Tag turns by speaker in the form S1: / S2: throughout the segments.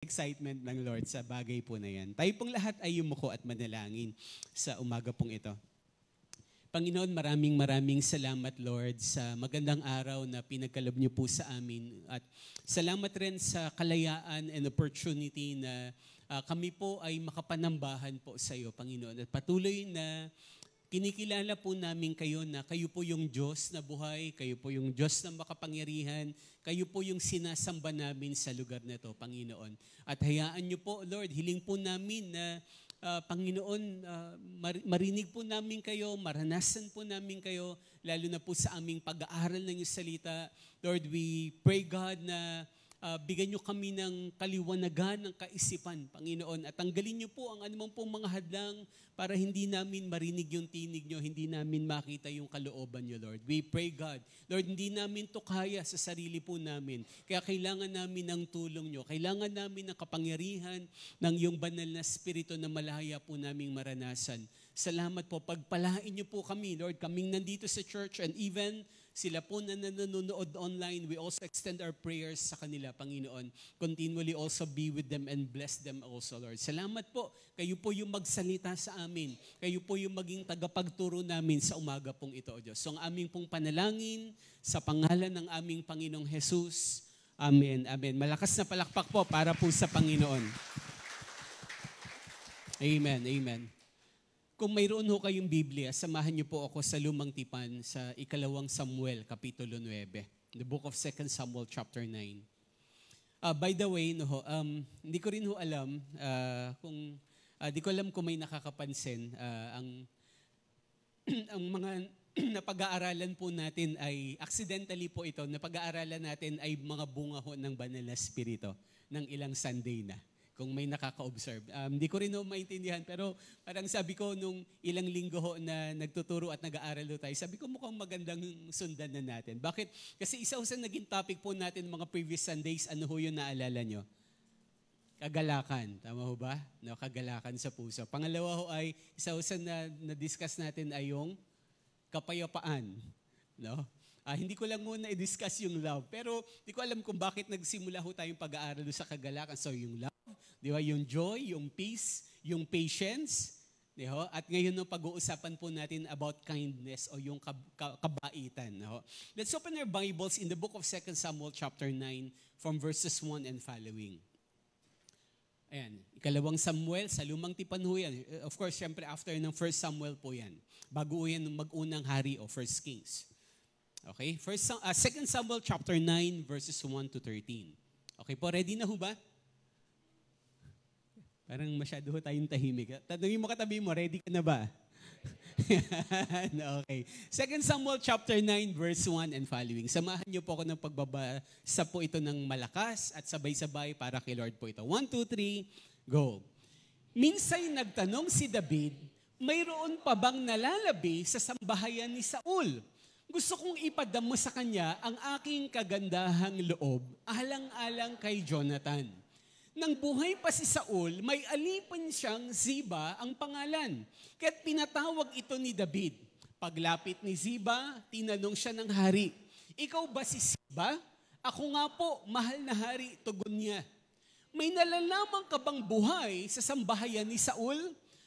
S1: excitement ng Lord sa bagay po na yan. Tayo pong lahat ay yumuko at manalangin sa umaga pong ito. Panginoon, maraming salamat, Lord, sa magandang araw na pinagkaloob niyo po sa amin. At salamat rin sa kalayaan and opportunity na kami po ay makapanambahan po sa iyo, Panginoon. At patuloy na kinikilala po namin kayo na kayo po yung Diyos na buhay, kayo po yung Diyos na makapangyarihan, kayo po yung sinasamba namin sa lugar na ito, Panginoon. At hayaan niyo po, Lord, hiling po namin na Panginoon, marinig po namin kayo, maranasan po namin kayo, lalo na po sa aming pag-aaral ng iyong salita. Lord, we pray, God, na bigyan niyo kami ng kaliwanagan ng kaisipan, Panginoon, at tanggalin niyo po ang anumang pong mga hadlang para hindi namin marinig yung tinig niyo, hindi namin makita yung kalooban niyo, Lord. We pray, God, Lord, hindi namin to kaya sa sarili po namin, kaya kailangan namin ng tulong niyo, kailangan namin ng kapangyarihan ng iyong banal na spirito na malaya po naming maranasan. Salamat po, pagpalain niyo po kami, Lord, kaming nandito sa church and even sila po na nanonood online, we also extend our prayers sa kanila, Panginoon. Continually also be with them and bless them also, Lord. Salamat po. Kayo po yung magsalita sa amin. Kayo po yung maging tagapagturo namin sa umaga pong ito, O Diyos. So ang aming pong panalangin sa pangalan ng aming Panginoong Jesus. Amen. Amen. Malakas na palakpak po para po sa Panginoon. Amen. Amen. Kung mayroon ho kayong Biblia, samahan niyo po ako sa Lumang Tipan sa 2 Samuel, Kapitulo 9. The book of 2 Samuel, chapter 9. By the way, hindi ko rin ho alam kung may nakakapansin. Ang mga napag-aaralan po natin ay, accidentally po ito, napag-aaralan natin ay mga bunga ho ng banal na spirito ng ilang Sunday na. Kung may nakaka-observe. Hindi ko rin maintindihan, pero parang sabi ko nung ilang linggo ho na nagtuturo at nag-aaral tayo, sabi ko mukhang magandang sundan na natin. Bakit? Kasi isa sa naging topic po natin mga previous Sundays, ano ho yun naalala nyo? Kagalakan. Tama ho ba? No, kagalakan sa puso. Pangalawa ho ay, isa sa na-discuss natin ay yung kapayapaan. No? Hindi ko lang muna i-discuss yung love, pero di ko alam kung bakit nagsimula ho tayong pag-aaral sa kagalakan. So yung love, di ba? Yung joy, yung peace, yung patience, di ba? At ngayon no, pag-uusapan po natin about kindness o yung kabaitan. Di ba? Let's open our Bibles in the book of 2 Samuel chapter 9 from verses 1 and following. Ayan, 2 Samuel, sa Lumang Tipan ho yan. Of course, syempre after ng 1 Samuel po yan. Bago yan ng mag-unang hari o 1 Kings. Okay, 2 Samuel chapter 9 verses 1 to 13. Okay po, ready na ho ba? Parang masyado ho tayong tahimik. Tanungin mo katabi mo, ready ka na ba? Okay. 2 Samuel chapter 9 verse 1 and following. Samahan niyo po ako ng pagbabasa po ito ng malakas at sabay-sabay para kay Lord po ito. 1, 2, 3, go. Minsay nagtanong si David, mayroon pa bang nalalabi sa sambahayan ni Saul? Gusto kong ipadamo sa kanya ang aking kagandahang loob, alang-alang kay Jonathan. Nang buhay pa si Saul, may alipin siyang Ziba ang pangalan. Kaya't pinatawag ito ni David. Paglapit ni Ziba, tinanong siya ng hari, "Ikaw ba si Ziba?" "Ako nga po, mahal na hari," tugon niya. "May nalalaman ka bang buhay sa sambahayan ni Saul?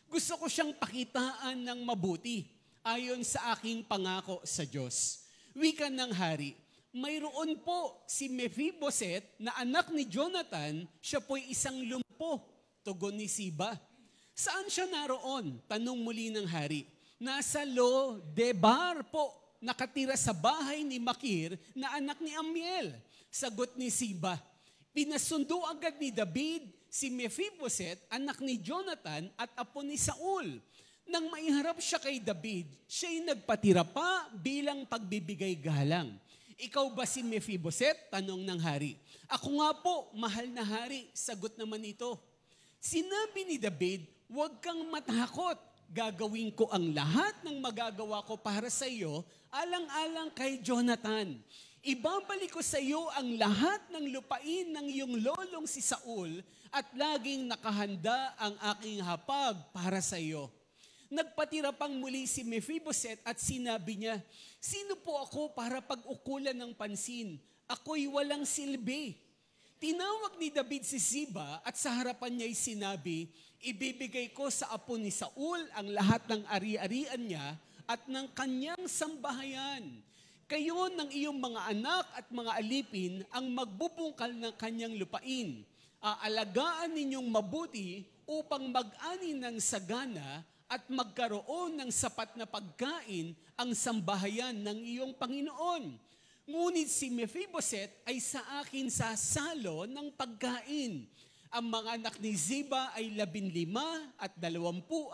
S1: Gusto ko siyang pakitaan ng mabuti, ayon sa aking pangako sa Diyos." Wika ng hari, "Mayroon po si Mephiboset na anak ni Jonathan, siya po'y isang lumpo," tugon ni Ziba. "Saan siya naroon?" tanong muli ng hari. "Nasa Lo-debar po, nakatira sa bahay ni Makir na anak ni Amiel," sagot ni Ziba. Pinasundo agad ni David si Mephiboset, anak ni Jonathan at apo ni Saul. Nang maiharap siya kay David, siya'y nagpatira pa bilang pagbibigay galang. "Ikaw ba si Mephiboset?" tanong ng hari. "Ako nga po, mahal na hari," sagot naman ito. Sinabi ni David, "Huwag kang matakot. Gagawin ko ang lahat ng magagawa ko para sa iyo, alang-alang kay Jonathan. Ibabalik ko sa iyo ang lahat ng lupain ng iyong lolong si Saul at laging nakahanda ang aking hapag para sa iyo." Nagpatira pang muli si Mephiboset at sinabi niya, "Sino po ako para pag-ukulan ng pansin? Ako'y walang silbi." Tinawag ni David si Ziba at sa harapan niya'y sinabi, ibibigay ko sa apo ni Saul ang lahat ng ari-arian niya at ng kanyang sambahayan. Kayo ng iyong mga anak at mga alipin ang magbubungkal ng kanyang lupain. Aalagaan ninyong mabuti upang mag-ani ng sagana at magkaroon ng sapat na pagkain ang sambahayan ng iyong Panginoon. Ngunit si Mephibosheth ay sa akin sasalo ng pagkain. Ang mga anak ni Ziba ay 15 at 20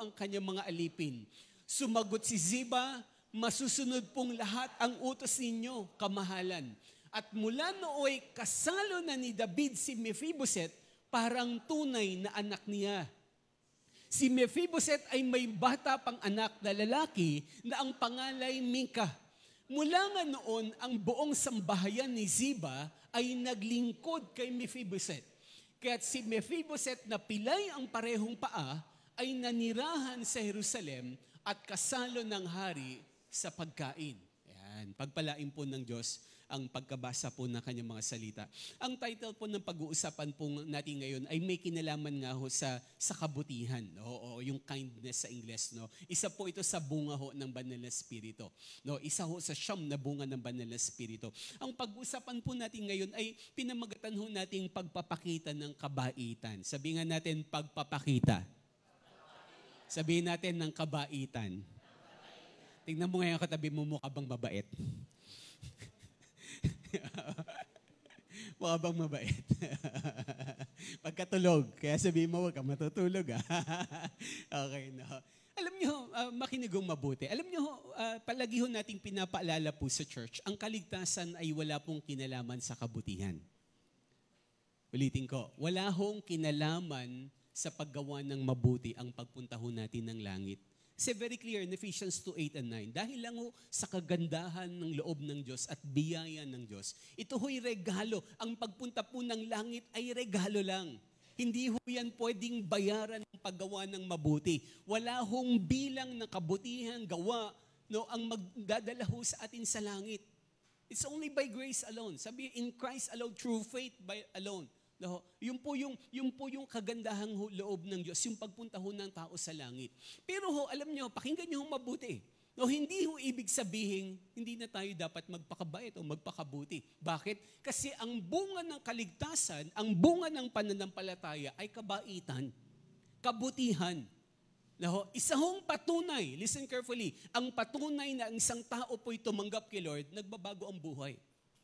S1: ang kanyang mga alipin. Sumagot si Ziba, masusunod pong lahat ang utos ninyo, kamahalan. At mula nooy kasalo na ni David si Mephibosheth, parang tunay na anak niya. Si Mephibosheth ay may bata pang anak na lalaki na ang pangalay Mika. Mula nga noon, ang buong sambahayan ni Ziba ay naglingkod kay Mephibosheth. Kaya't si Mephibosheth na pilay ang parehong paa ay nanirahan sa Jerusalem at kasalo ng hari sa pagkain. Ayan, pagpalain po ng Diyos ang pagkabasa po ng kanyang mga salita. Ang title po ng pag-uusapan po natin ngayon ay may kinalaman nga ho sa kabutihan. Oo, yung kindness sa Ingles. No? Isa po ito sa bunga ho ng Banal na Espiritu. No? Isa ho sa siyam na bunga ng Banal na Espiritu. Ang pag-uusapan po natin ngayon ay pinamagatan ho nating pagpapakita ng kabaitan. Sabihin nga natin pagpapakita. Sabihin natin ng kabaitan. Tingnan mo ngayon katabi mo, mukha bang mabait? Mukha bang mabait? Pagkatulog, kaya sabihin mo, huwag ka matutulog. Okay, no. Alam nyo, makinigong mabuti. Alam nyo, palagi ho nating pinapaalala po sa church, ang kaligtasan ay wala pong kinalaman sa kabutihan. Ulitin ko, wala hong kinalaman sa paggawa ng mabuti ang pagpunta ho natin ng langit. Kasi very clear in Ephesians 2:8 and 9, dahil lang ho sa kagandahan ng loob ng Diyos at biyaya ng Diyos, ito ho'y regalo. Ang pagpunta po ng langit ay regalo lang. Hindi ho yan pwedeng bayaran ng paggawa ng mabuti. Wala hong bilang na kabutihan gawa no, ang magdadala ho sa atin sa langit. It's only by grace alone. Sabi, in Christ alone, through faith alone. No, yun po yung kagandahang loob ng Diyos, yung pagpunta ho ng tao sa langit. Pero ho, alam nyo, pakinggan nyo mabuti. No, hindi ho ibig sabihin, hindi na tayo dapat magpakabait o magpakabuti. Bakit? Kasi ang bunga ng kaligtasan, ang bunga ng pananampalataya ay kabaitan, kabutihan. No, isa hong patunay, listen carefully, ang patunay na ang isang tao po'y tumanggap kay Lord, nagbabago ang buhay.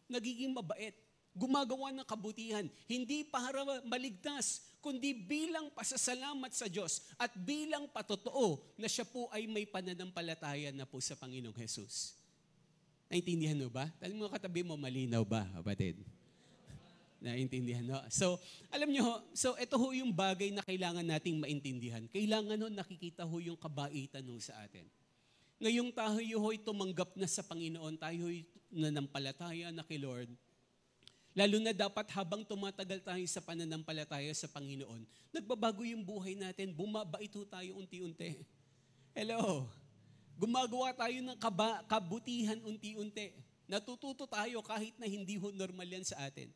S1: Nagiging mabait. Gumagawa ng kabutihan, hindi para maligtas, kundi bilang pasasalamat sa Diyos at bilang patotoo na siya po ay may pananampalataya na po sa Panginoong Jesus. Naintindihan mo ba? Alam mo katabi mo, malinaw ba, kapatid? Naintindihan no? So, alam nyo, so ito ho yung bagay na kailangan nating maintindihan. Kailangan ho nakikita ho yung kabaitan ho sa atin. Ngayong tayo ho'y tumanggap na sa Panginoon, tayo ho'y nanampalataya na kay Lord, lalo na dapat habang tumatagal tayo sa pananampalataya sa Panginoon, nagbabago yung buhay natin, bumabait tayo unti-unti. Hello? Gumagawa tayo ng kabutihan unti-unti. Natututo tayo kahit na hindi ho normal yan sa atin.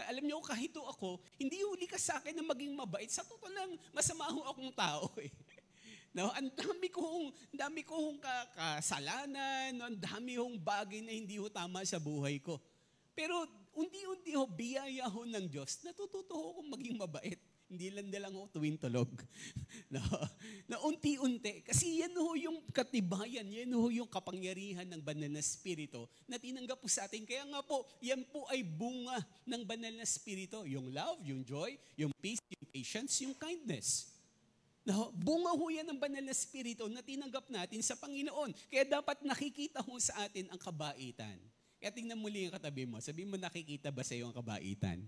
S1: Alam niyo, kahit ako, hindi huli ka sa akin na maging mabait. Sa totoo lang, masama ho akong tao eh. No, ang dami kong kasalanan, no, ang dami hong bagay na hindi ho tama sa buhay ko. Pero unti-unti ho, biyaya ho ng Diyos, natututo ho akong maging mabait. Hindi lang ho tuwing tulog. No? Na unti-unti. Kasi yan ho yung katibayan, yan ho yung kapangyarihan ng Banal na Espiritu na tinanggap po sa atin. Kaya nga po, yan po ay bunga ng Banal na Espiritu. Yung love, yung joy, yung peace, yung patience, yung kindness. No? Bunga ho yan ng Banal na Espiritu na tinanggap natin sa Panginoon. Kaya dapat nakikita ho sa atin ang kabaitan. Kaya tingnan muli yung katabi mo. Sabihin mo, nakikita ba sa iyo ang kabaitan?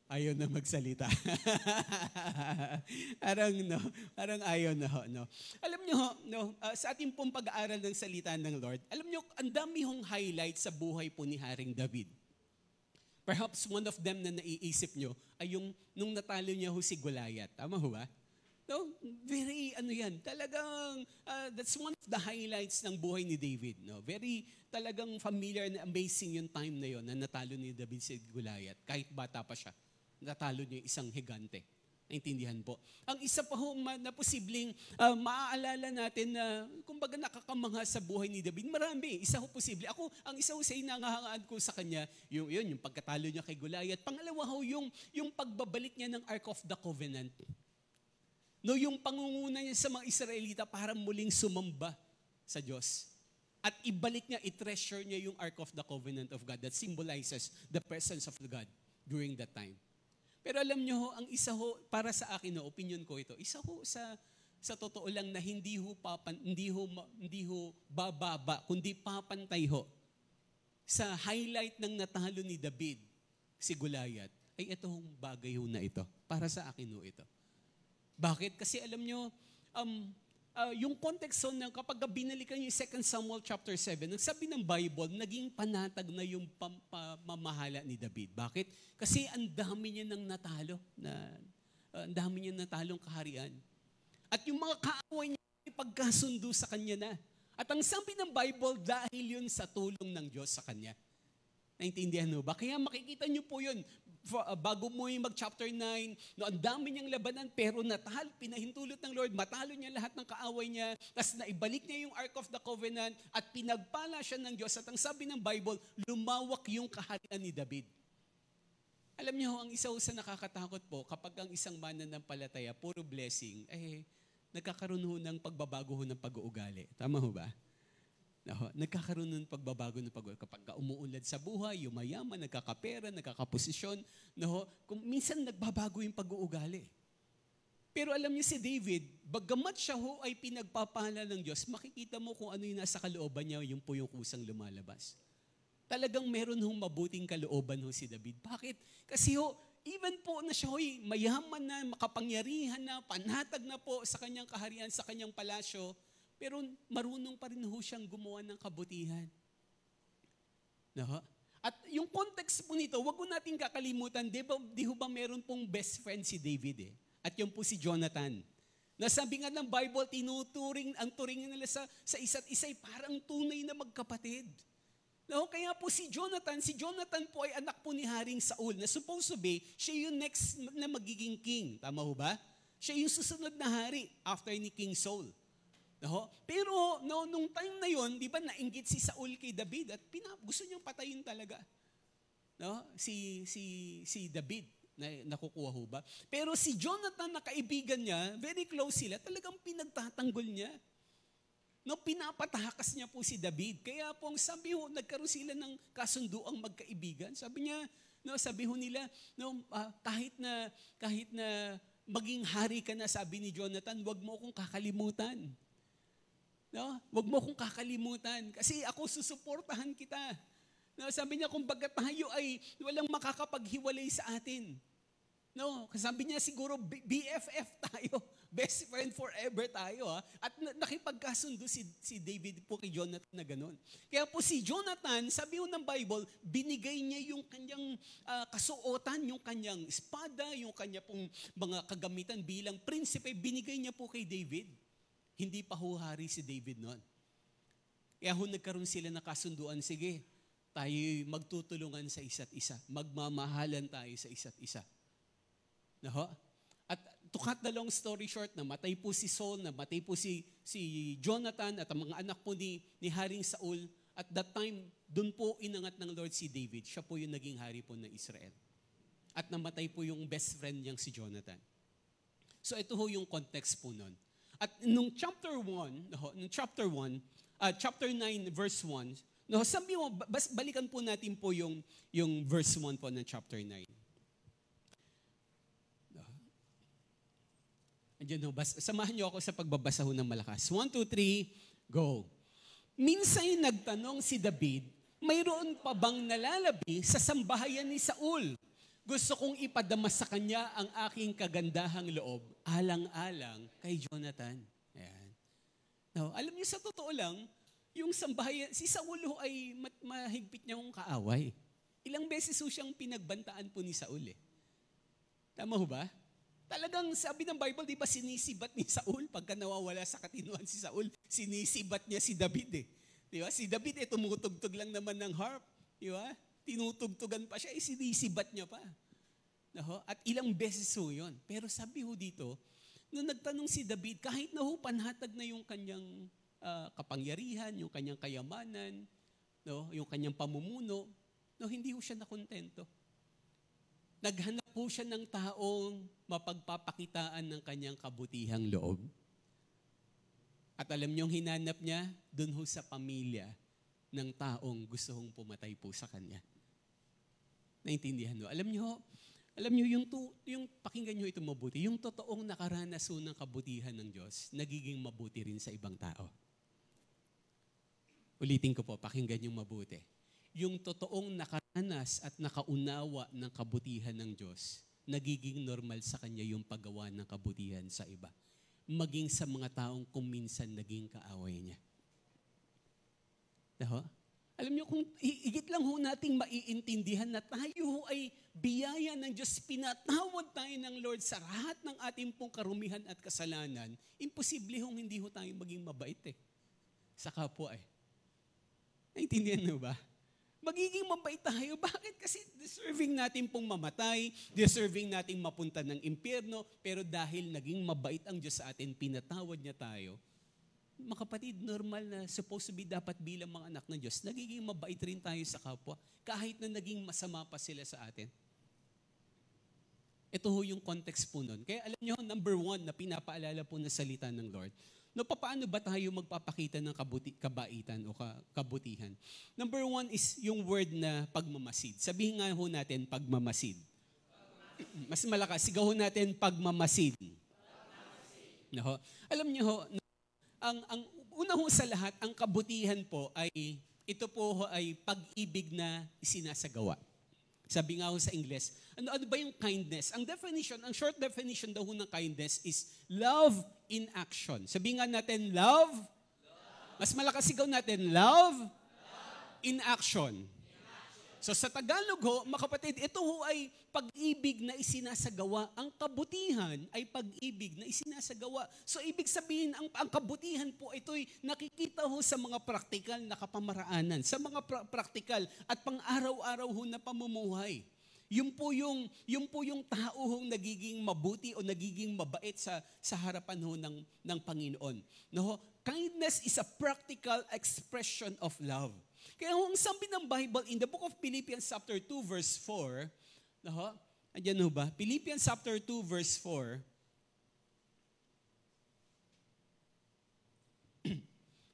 S1: Ayaw na magsalita. parang ayaw na ho. No? Alam nyo, no, sa ating pong pag-aaral ng salita ng Lord, alam nyo, ang dami hong highlight sa buhay po ni Haring David. Perhaps one of them na naiisip nyo ay yung nung natalo niya ho si Goliath. Tama ho ba? No, very yan, talagang that's one of the highlights ng buhay ni David, no. Very talagang familiar and amazing yung time na yon na natalo ni David si Goliath. Kahit bata pa siya, natalo niya isang higante. Naintindihan po. Ang isa pa ho na posibleng maaalala natin na kumbaga nakakamangha sa buhay ni David, marami. Isa ho posible. Ako, ang isa ho sa inahangaan ko sa kanya, yung pagkatalo niya kay Goliath. Pangalawa ho, yung pagbabalik niya ng Ark of the Covenant. No, yung pangunguna niya sa mga Israelita para muling sumamba sa Diyos. At ibalik niya, i-treasure niya yung Ark of the Covenant of God that symbolizes the presence of God during that time. Pero alam niyo ho, ang isa ho, para sa akin, no, opinion ko ito, isa ho sa totoo lang na hindi ho bababa, kundi papantay ho sa highlight ng natalo ni David, si Goliath, ay itong bagay ho na ito. Para sa akin ho ito. Bakit? Kasi alam nyo, yung context ho na kapag binalikan yung 2 Samuel chapter 7, nagsabi ng Bible, naging panatag na yung pamamahala ni David. Bakit? Kasi ang dami niya nang natalo, ang dami niya natalong kaharian. At yung mga kaaway niya, ipagkasundo sa kanya na. At ang sabi ng Bible, dahil yun sa tulong ng Diyos sa kanya. Naintindihan mo ba? Kaya makikita niyo po yun. Bago mo yung mag-chapter 9, no, ang dami niyang labanan, pero pinahintulot ng Lord, matalo niya lahat ng kaaway niya, tapos naibalik niya yung Ark of the Covenant, at pinagpala siya ng Diyos. At ang sabi ng Bible, lumawak yung kaharian ni David. Alam niyo, ang isa sa nakakatakot po, kapag ang isang mananampalataya, puro blessing, nagkakaroon ho ng pagbabago ho ng pag-uugali. Tama ho ba? Nagkakaroon ng pagbabago ng pag-uugali. Kapag umuunlad sa buhay, yumayaman, nagkakapera, nagkakaposisyon, kung minsan nagbabago yung pag-uugali. Pero alam niyo si David, bagamat siya ho ay pinagpapala ng Diyos, makikita mo kung ano yung nasa kalooban niya, yung po yung kusang lumalabas. Talagang meron hong mabuting kalooban ho si David. Bakit? Kasi ho, even po na siya ho'y mayaman na, makapangyarihan na, panatag na po sa kanyang kaharian, sa kanyang palasyo, pero marunong pa rin ho siyang gumawa ng kabutihan. At yung context po nito, wag ko natin kakalimutan, di ho ba meron pong best friend si David At yun po si Jonathan. Nasabi nga ng Bible, ang turingin nila sa isa't isa ay parang tunay na magkapatid. Kaya po si Jonathan po ay anak po ni Haring Saul na supposed to be, siya yung next na magiging king. Tama ho ba? Siya yung susunod na hari after ni King Saul. Pero nung time na yon, di ba nainggit si Saul kay David at gusto niyang patayin talaga. Si David na nakukuha ho ba? Pero si Jonathan na kaibigan niya, very close sila, talagang pinagtatanggol niya. Pinapatakas niya po si David. Kaya po ang sabi ho, nagkaroon sila ng kasunduang magkaibigan. Sabi niya, sabi ho nila, kahit na maging hari ka na, sabi ni Jonathan, wag mo akong kakalimutan. Wag mo akong kakalimutan kasi ako susuportahan kita. Sabi niya, kumbaga tayo ay walang makakapaghiwalay sa atin. Sabi niya siguro BFF tayo. Best friend forever tayo. At nakipagkasundo si David po kay Jonathan na gano'n. Kaya po si Jonathan, sabi ho ng Bible, binigay niya yung kanyang kasuotan, yung kanyang espada, yung kanya pong mga kagamitan bilang prinsipe, binigay niya po kay David. Hindi pa ho hari si David noon. Kaya ho nagkaroon sila na kasunduan, sige, tayo magtutulungan sa isa't isa. Magmamahalan tayo sa isa't isa. At to cut the long story short, namatay po si Saul, namatay po si Jonathan at ang mga anak po ni Haring Saul. At that time, doon po inangat ng Lord si David. Siya po yung naging hari po ng Israel. At namatay po yung best friend niyang si Jonathan. So ito ho yung context po nun. At nung chapter 9, verse 1, sabi mo, balikan po natin po yung verse 1 po ng chapter 9. Andiyan ho, samahan niyo ako sa pagbabasa ho ng malakas. 1, 2, 3, go. Minsan nagtanong si David, mayroon pa bang nalalabi sa sambahayan ni Saul? Gusto kong ipadama sa kanya ang aking kagandahang loob, alang-alang kay Jonathan. Ayan. Alam niyo, sa totoo lang, yung sambahayan, si Saul ho ay mahigpit niya kong kaaway. Ilang beses ho siyang pinagbantaan po ni Saul. Tama ho ba? Talagang sabi ng Bible, di ba sinisibat ni Saul pagka nawawala sa katinuan si Saul, sinisibat niya si David eh. Di ba? Si David tumutugtog lang naman ng harp. Di ba? Tinutugtugan pa siya, sinisibat niya pa. No? At ilang beses ho yun. Pero sabi ho dito, nung nagtanong si David, kahit na ho panhatag na yung kanyang kapangyarihan, yung kanyang kayamanan, no? Yung kanyang pamumuno, no? Hindi ho siya nakontento. Naghanap po siya ng taong mapagpapakitaan ng kanyang kabutihang loob. At alam niyong hinanap niya, dun ho sa pamilya ng taong gusto hong pumatay po sa kanya. Naintindihan mo? Alam niyo yung pakinggan niyo ito mabuti, yung totoong nakaranas ho ng kabutihan ng Diyos, nagiging mabuti rin sa ibang tao. Ulitin ko po, pakinggan niyo mabuti. Yung totoong nakaranas at nakaunawa ng kabutihan ng Diyos, nagiging normal sa kanya yung paggawa ng kabutihan sa iba. Maging sa mga taong kung minsan naging kaaway niya. Diba? Alam niyo, kung higit lang ho nating maiintindihan na tayo ho ay biyaya ng Diyos, pinatawad tayo ng Lord sa lahat ng ating pong karumihan at kasalanan, imposible hong hindi ho tayo maging mabait eh. Sa kapwa eh. Naintindihan mo ba? Magiging mabait tayo. Bakit? Kasi deserving natin pong mamatay, deserving nating mapunta ng impyerno, pero dahil naging mabait ang Diyos sa atin, pinatawad niya tayo. Mga kapatid, normal na supposed to be dapat bilang mga anak ng Diyos, nagiging mabait rin tayo sa kapwa, kahit na naging masama pa sila sa atin. Ito ho yung context po nun. Kaya alam niyo, number 1 na pinapaalala po na salita ng Lord, no, paano ba tayo magpapakita ng kabaitan o kabutihan? Number 1 is yung word na pagmamasid. Sabihin nga ho natin, pagmamasid. Mas malakas, sigaw ho natin, pagmamasid. No? Alam niyo ho, ang una ho sa lahat, ang kabutihan po ay, ito po ay pag-ibig na isinasagawa. Sabi nga ho sa Ingles, ano ba yung kindness? Ang definition, ang short definition daw ho ng kindness is love in action. Sabi nga natin, love. Mas malakas sigaw natin, love in action. So sa Tagalog ho, mga kapatid, ito ho ay pag-ibig na isinasagawa. Ang kabutihan ay pag-ibig na isinasagawa. So ibig sabihin, ang kabutihan po ito'y nakikita ho sa mga praktikal na kapamaraanan, sa mga praktikal at pang-araw-araw ho na pamumuhay. Yun po yung tao hong nagiging mabuti o nagiging mabait sa harapan ho ng Panginoon. No? Kindness is a practical expression of love. Kaya kung sabi ng Bible in the book of Philippians chapter 2 verse 4, no? Andiyan ho ba? Philippians chapter 2 verse 4.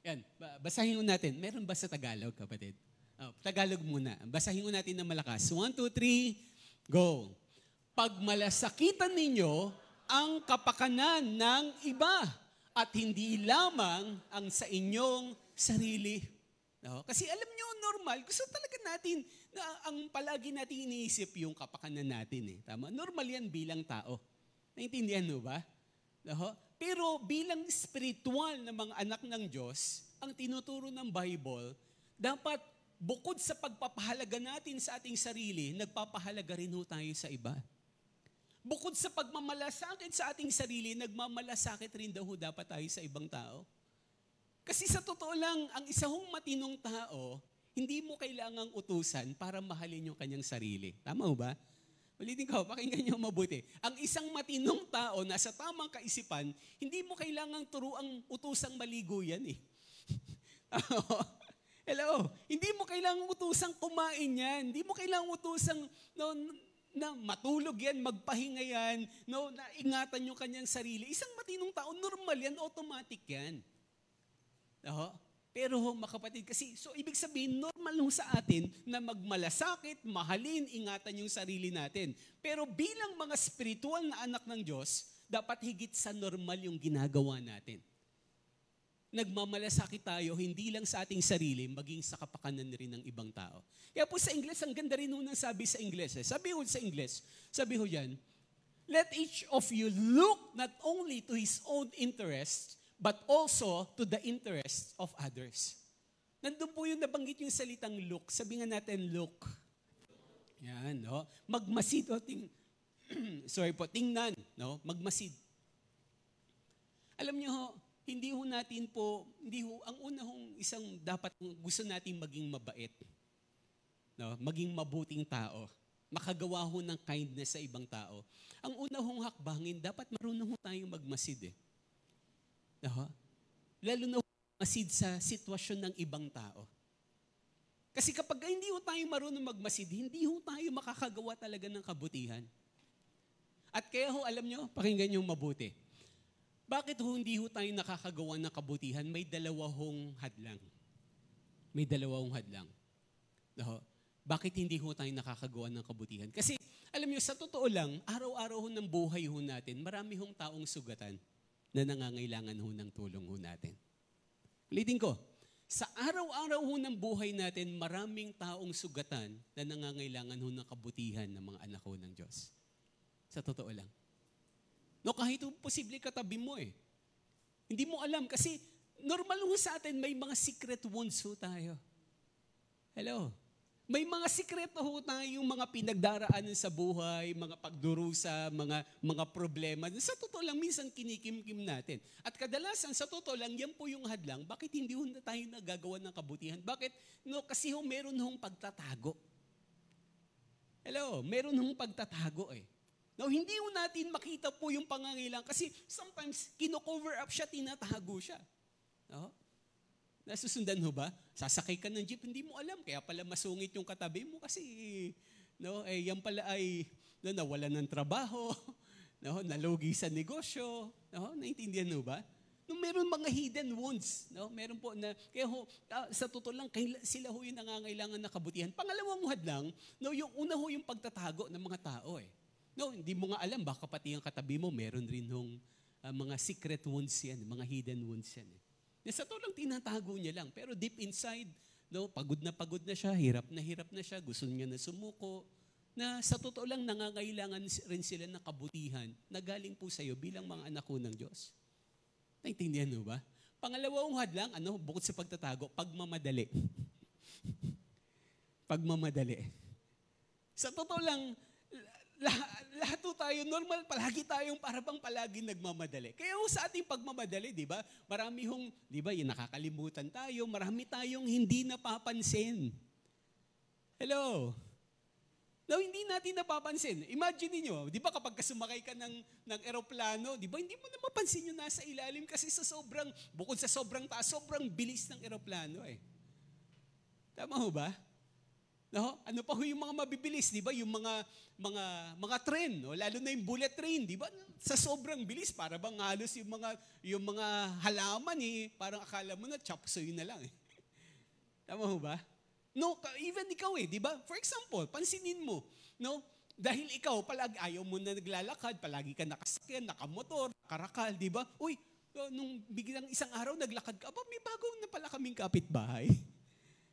S1: Yan, basahin ho natin. Meron ba sa Tagalog, kapatid? Tagalog muna. Basahin ho natin ng malakas. 1, 2, 3, go. Pagmalasakitan ninyo ang kapakanan ng iba at hindi lamang ang sa inyong sarili. No? Kasi alam nyo, normal, gusto talaga natin na ang palagi natin iniisip yung kapakanan natin. Eh. Tama? Normal yan bilang tao. Naintindihan mo ba? No? Pero bilang spiritual na mga anak ng Diyos, ang tinuturo ng Bible, dapat bukod sa pagpapahalaga natin sa ating sarili, nagpapahalaga rin ho tayo sa iba. Bukod sa pagmamalasakit sa ating sarili, nagmamalasakit rin daw ho dapat tayo sa ibang tao. Kasi sa totoo lang, ang isa hong matinong tao, hindi mo kailangang utusan para mahalin yung kanyang sarili. Tama ba? Ulitin ko, pakinggan niyo mabuti. Ang isang matinong tao na sa tamang kaisipan, hindi mo kailangang turuang utusang maligo yan eh. Hello? Hindi mo kailangang utusang kumain yan. Hindi mo kailangang utusang na matulog yan, magpahinga yan, na ingatan yung kanyang sarili. Isang matinong tao, normal yan, automatic yan. Pero mga kapatid, kasi, so ibig sabihin, normal ho sa atin na magmalasakit, mahalin, ingatan yung sarili natin. Pero bilang mga spiritual na anak ng Diyos, dapat higit sa normal yung ginagawa natin. Nagmamalasakit tayo, hindi lang sa ating sarili, maging sa kapakanan rin ng ibang tao. Kaya po sa Ingles, ang ganda rin ho nang sabi sa Ingles. Sabi ho sa Ingles, sabi ho yan, let each of you look not only to his own interests, but also to the interests of others. Nandun po yung nabanggit yung salitang look. Sabi nga natin, look. Yan, no? Magmasid o tingnan. no? Magmasid. Alam niyo ho, ang una hong isang dapat gusto natin maging mabait, no? Maging mabuting tao, makagawa ho ng kindness sa ibang tao. Ang una hong hakbangin, dapat marunong ho tayong magmasid eh. No? Lalo na magmasid sa sitwasyon ng ibang tao. Kasi kapag hindi ho tayo marunong magmasid, hindi ho tayo makakagawa talaga ng kabutihan. At kaya ho, alam nyo, pakinggan nyo mabuti. Bakit ho hindi ho tayo nakakagawa ng kabutihan? May dalawang hadlang. May dalawang hadlang. No? Bakit hindi ho tayo nakakagawa ng kabutihan? Kasi, alam nyo, sa totoo lang, araw-araw ho ng buhay ho natin, marami hong taong sugatan na nangangailangan ho ng tulong ho natin. Ulitin ko, sa araw-araw ho ng buhay natin, maraming taong sugatan na nangangailangan ho ng kabutihan ng mga anak ho ng Diyos. Sa totoo lang. No, kahit posible katabi mo eh. Hindi mo alam kasi normal ho sa atin may mga secret wounds ho tayo. Hello? May mga sikreto ho tayong mga pinagdaraanan sa buhay, mga pagdurusa, mga problema. Sa totoo lang, minsan kinikimkim natin. At kadalasan, sa totoo lang, yan po yung hadlang. Bakit hindi ho na tayo nagagawa ng kabutihan? Bakit? No, kasi ho, meron hong pagtatago. Hello? Meron hong pagtatago eh. No, hindi ho natin makita po yung pangangailangan kasi sometimes kino-cover up siya, tinatago siya. No? Nasusundan ho ba? Sasakay ka ng jeep, hindi mo alam. Kaya pala masungit yung katabi mo kasi no, yan pala ay nawala ng trabaho, no, nalugi sa negosyo. No, naintindihan ho ba? No, meron mga hidden wounds. No? Meron po na, kaya ho, sa totoo lang, sila ho yung nangangailangan na kabutihan. Pangalawang hadlang, no, yung una ho yung pagtatago ng mga tao eh. No, hindi mo nga alam, baka pati yung katabi mo, meron rin hong mga secret wounds yan, mga hidden wounds yan eh. Sa to lang tinatago niya lang. Pero deep inside, no, pagod na siya, hirap na siya, gusto niya na sumuko, na sa totoo lang nangangailangan rin sila ng kabutihan na galing po sa iyo bilang mga anak ko ng Diyos. Naintindihan mo ba? Pangalawang hadlang, bukod sa pagtatago, pagmamadali. Pagmamadali. Sa totoo lang, lahat tayo, normal, palagi tayong parabang palagi nagmamadali. Kaya sa ating pagmamadali, di ba, marami hong, di ba, yung nakakalimutan tayo, marami tayong hindi napapansin. Hello? No, hindi natin napapansin. Imagine niyo, di ba kapag sumakay ka ng eroplano, di ba, hindi mo na mapansin yung nasa ilalim kasi bukod sa sobrang taas, sobrang bilis ng eroplano eh. Tama ho ba? No? Ano pa ho yung mga mabibilis, di ba? Yung mga train, no? Lalo na yung bullet train, di ba? Sa sobrang bilis, para bang halos yung mga halaman eh, parang akala mo na chop suey na lang eh. Tama ho ba? No, even ikaw eh, di ba? For example, pansinin mo, no? Dahil ikaw palagi ayaw mo na naglalakad, palagi ka nakasakyan, nakamotor, nakarakal, di ba? Uy, nung biglang isang araw naglakad ka, may bago na pala kaming kapitbahay.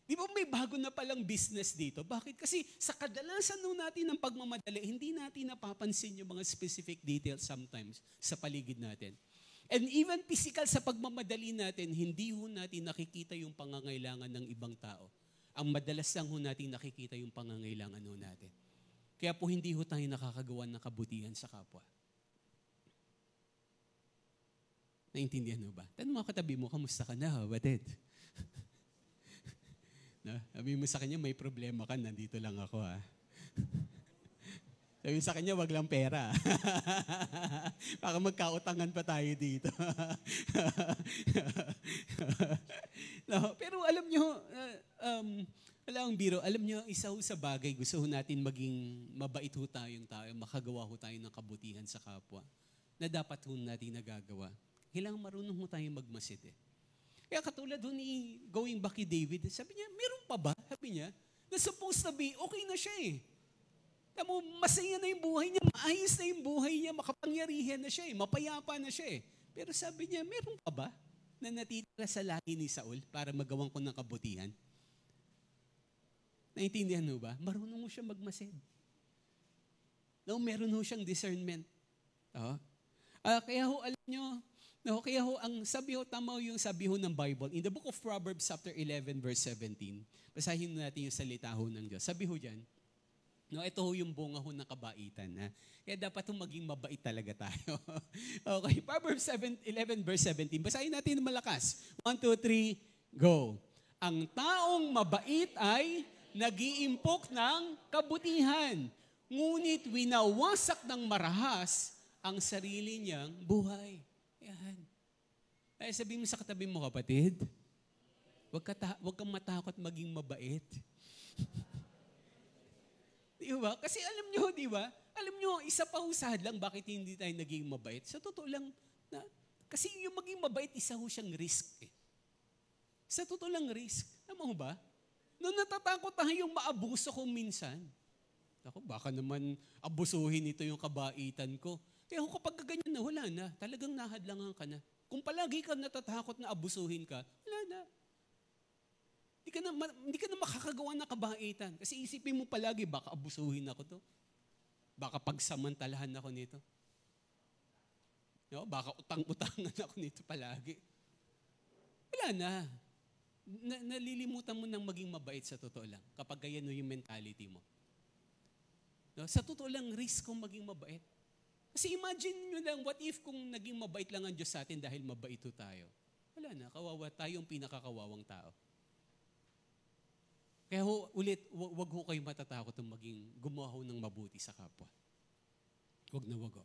S1: Di ba may bago na palang business dito? Bakit? Kasi sa kadalasan natin ng pagmamadali, hindi natin napapansin yung mga specific details sometimes sa paligid natin. And even physical sa pagmamadali natin, hindi ho natin nakikita yung pangangailangan ng ibang tao. Ang madalas lang ho natin nakikita yung pangangailangan ho natin. Kaya po hindi ho tayo nakakagawa ng kabutihan sa kapwa. Naintindihan ho ba? Tanong mo katabi mo, kamusta ka na, batid? No? Sabi mo sa kanya, may problema ka, nandito lang ako ha. Sabi mo sa kanya, wag lang pera. Baka magkautangan pa tayo dito. No, pero alam nyo, wala akong biro, alam nyo, isa ho sa bagay, gusto ho natin maging mabait ho tayong tao, makagawa ho tayo ng kabutihan sa kapwa, na dapat ho natin nagagawa. Kailangan marunong ho tayong magmasid eh. Kaya katulad doon ni going back kay David, sabi niya, meron pa ba? Sabi niya, na supposed to be, okay na siya eh. Tamo, masaya na yung buhay niya, maayos na yung buhay niya, makapangyarihan na siya eh, mapayapa na siya eh. Pero sabi niya, meron pa ba na natitira sa lahi ni Saul para magawan ko ng kabutihan? Naintindihan mo ba? Marunong mo siya magmasid. No, meron ho siyang discernment. Kaya ho, alam nyo, no, kaya ho, ang sabi ho, tama ho yung sabi ho ng Bible. In the book of Proverbs chapter 11 verse 17, basahin natin yung salita ho ng Diyos. Sabi ho dyan, No, ito ho yung bunga ho ng kabaitan. Ha? Kaya dapat ho maging mabait talaga tayo. Okay, Proverbs 11 verse 17. Basahin natin ng malakas. 1, 2, 3, go. Ang taong mabait ay nag-iimpok ng kabutihan, ngunit winawasak ng marahas ang sarili niyang buhay. Yan. Ay, sabihin mo sa katabi mo, kapatid, huwag kang matakot maging mabait. Di ba? Kasi alam nyo, di ba? Alam nyo, isa pa usad lang bakit hindi tayo naging mabait. Sa totoo lang, kasi yung maging mabait, isa ho siyang risk. Sa totoo lang risk. Alam mo ba? Noong natatakot tayong maabuso ko minsan, ako, baka naman abusuhin ito yung kabaitan ko. Kaya kapag ganyan na, wala na. Talagang nahadlangan ka na. Kung palagi ka natatakot na abusuhin ka, wala na. Hindi ka na makakagawa ng kabaitan. Kasi isipin mo palagi, baka abusuhin ako to. Baka pagsamantalahan ako nito. No? Baka utang-utangan ako nito palagi. Wala na. Nalilimutan mo nang maging mabait sa totoo lang. Kapag ganyan yung mentality mo. No? Sa totoo lang, risk kong maging mabait. Kasi imagine nyo lang, what if kung naging mabait lang ang Diyos sa atin dahil mabait tayo? Wala na, kawawa tayong pinakakawawang tao. Kaya wag ho kayo matatakot ng maging gumawa ng mabuti sa kapwa. Wag na wag.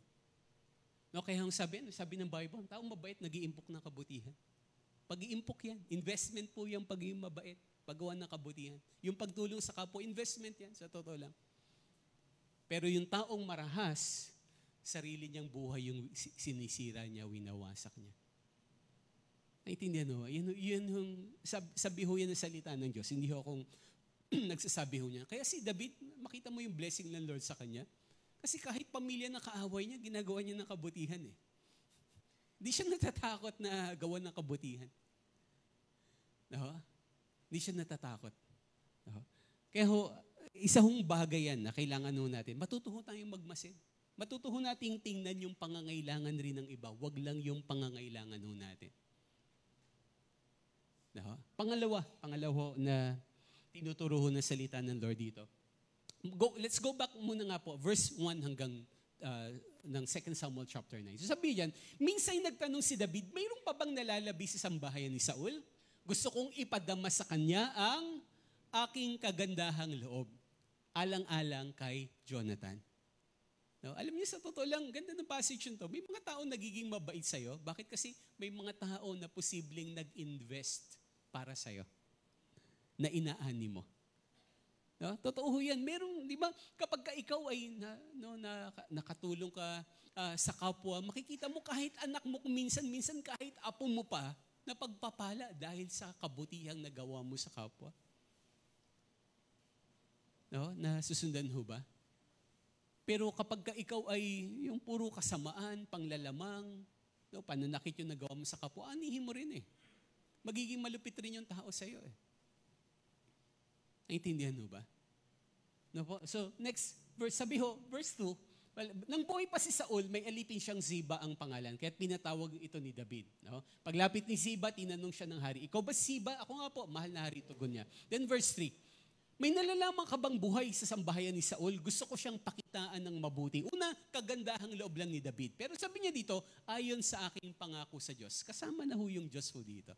S1: No, kaya ang sabi ng Bible, ang taong mabait nag-iimpok ng kabutihan. Pag-iimpok yan. Investment po yung pagiging mabait. Paggawa ng kabutihan. Yung pagtulong sa kapwa, investment yan, sa totoo lang. Pero yung taong marahas, sarili niyang buhay yung sinisira niya, winawasak niya. Naintindihan ho? Yun yung sabi ho yan ng salita ng Diyos. Hindi ho akong nagsasabi ho niya. Kaya si David, makita mo yung blessing ng Lord sa kanya. Kasi kahit pamilya na kaaway niya, ginagawa niya ng kabutihan eh. Hindi siya natatakot na gawa ng kabutihan. No? Hindi siya natatakot. No? Kaya ho, isa hong bagay yan na kailangan ho natin. Matutuho tayong magmasid. Matutuho nating tingnan yung pangangailangan rin ng iba. Wag lang yung pangangailangan ho natin. No? Pangalawa na tinuturo ho ng salita ng Lord dito. Let's go back muna nga po, verse 1 hanggang ng 2 Samuel chapter 9. So sabihin yan, minsan nagtanong si David, mayroon pa bang nalalabi sa sambahayan ni Saul? Gusto kong ipadama sa kanya ang aking kagandahang loob, alang-alang kay Jonathan. No, alam niyo, sa totoo lang, ganda ng passage yun to. May mga tao nagiging mabait sa'yo. Bakit? Kasi may mga tao na posibleng nag-invest para sa'yo, na inaani mo. No? Totoo yan. Meron, di ba, kapag ka ikaw ay nakatulong ka sa kapwa, makikita mo kahit anak mo, minsan kahit apo mo pa, na pagpapala dahil sa kabutihang nagawa mo sa kapwa. No? Nasusundan ho ba? Pero kapag ka ikaw ay yung puro kasamaan, panglalamang, no, pananakit yung nagawa mo sa kapwa, anihin mo rin eh. Magiging malupit rin yung tao sa'yo eh. Naintindihan mo ba? No po? So, next verse, sabi ho, verse 2, well, nang buhay pa si Saul, may alipin siyang Ziba ang pangalan, kaya pinatawag ito ni David. No? Paglapit ni Ziba, tinanong siya ng hari, ikaw ba Ziba? Ako nga po, mahal na hari, tugon niya. Then verse 3, may nalalaman ka bang buhay sa sambahayan ni Saul? Gusto ko siyang pakitaan ng mabuti. Una, kagandahang loob lang ni David. Pero sabi niya dito, ayon sa aking pangako sa Diyos. Kasama na ho yung Diyos ho dito.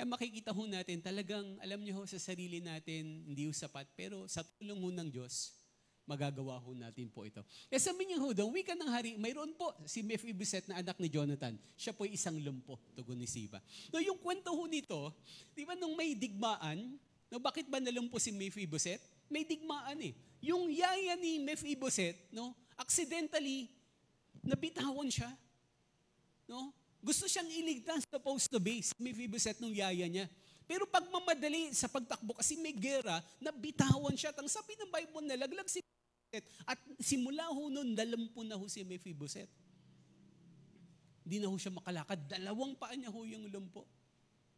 S1: Makikita ho natin, talagang, alam niyo ho, sa sarili natin, hindi ho sapat. Pero sa tulong ho ng Diyos, magagawa ho natin po ito. Kaya sabi niya ho, daw, wika ng hari, mayroon po si Mephibosheth na anak ni Jonathan. Siya po isang lumpo, tugon ni Ziba. No, yung kwento ho nito, di ba nung may digmaan, no, bakit ba nalumpo si Mephibosheth? May digmaan eh. Yung yaya ni Mephibosheth, no, accidentally, nabitawan siya. No? Gusto siyang iligtas, supposed to be, si Mephibosheth nung yaya niya. Pero pag mamadali sa pagtakbo, kasi may gera, nabitawan siya. Ang sabi ng Bible, nalaglag si Mephibosheth. At simula ho nun, dalampo na ho si Mephibosheth. Hindi na ho siya makalakad. 2 paa niya ho yung lumpo.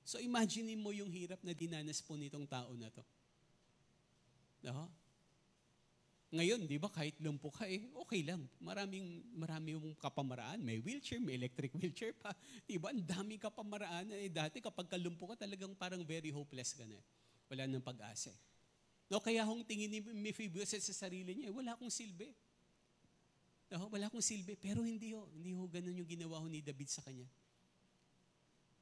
S1: So imagine mo yung hirap na dinanas po nitong tao na to. No? Ngayon, di ba, kahit lumpo ka okay lang. Marami yung kapamaraan. May wheelchair, may electric wheelchair pa. Di ba, ang daming kapamaraan. Dati kapag kalumpo ka, talagang parang very hopeless ka na. Wala nang pag-asa. No, kaya hong tingin ni Mephibosheth sa sarili niya, wala akong silbi. No, wala akong silbi, pero hindi ho ganun yung ginawa ho ni David sa kanya.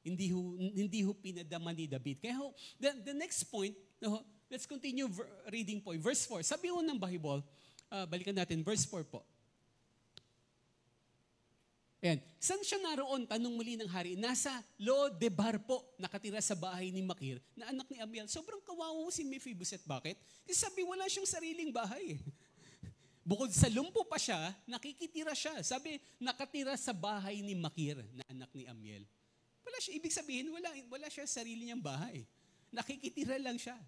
S1: Hindi ho pinadama ni David. Kaya ho, the next point, no, let's continue reading po. Verse 4, sabi ho ng Bible, balikan natin, verse 4 po. Ayan. Saan siya naroon? Tanong muli ng hari. Nasa Lo-debar po, nakatira sa bahay ni Makir, na anak ni Amiel. Sobrang kawawa si Mephibosheth. Bakit? Kasi sabi, wala siyang sariling bahay. Bukod sa lumpo pa siya, nakikitira siya. Sabi, nakatira sa bahay ni Makir, na anak ni Amiel. Wala siya. Ibig sabihin, wala siya sarili niyang bahay. Nakikitira lang siya.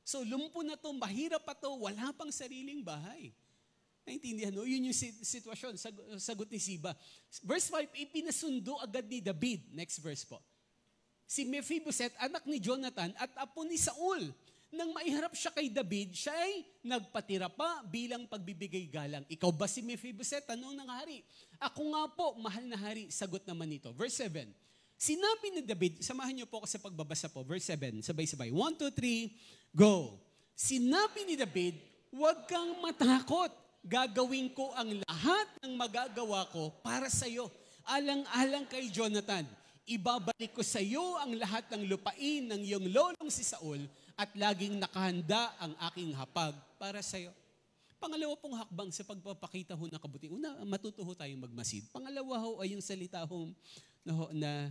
S1: So, lumpo na to, mahirap pa to, wala pang sariling bahay. Naintindihan, no? Yun yung sitwasyon, sagot ni Siba. Verse 5, ipinasundo agad ni David. Next verse po. Si Mephibosheth, anak ni Jonathan at apo ni Saul. Nang maiharap siya kay David, siya ay nagpatira pa bilang pagbibigay galang. Ikaw ba si Mephibosheth? Tanong ng hari. Ako nga po, mahal na hari. Sagot naman nito. Verse 7. Sinabi ni David, samahan niyo po ako sa pagbabasa po. Verse 7, sabay-sabay. 1, 2, 3, go. Sinabi ni David, huwag kang matakot. Gagawin ko ang lahat ng magagawa ko para sa iyo. Alang-alang kay Jonathan, ibabalik ko sa iyo ang lahat ng lupain ng iyong lolong si Saul at laging nakahanda ang aking hapag para sa iyo. Pangalawa pong hakbang sa pagpapakita ho ng kabutihan. Una, matuto ho tayong magmasid. Pangalawa ho ay yung salita ho na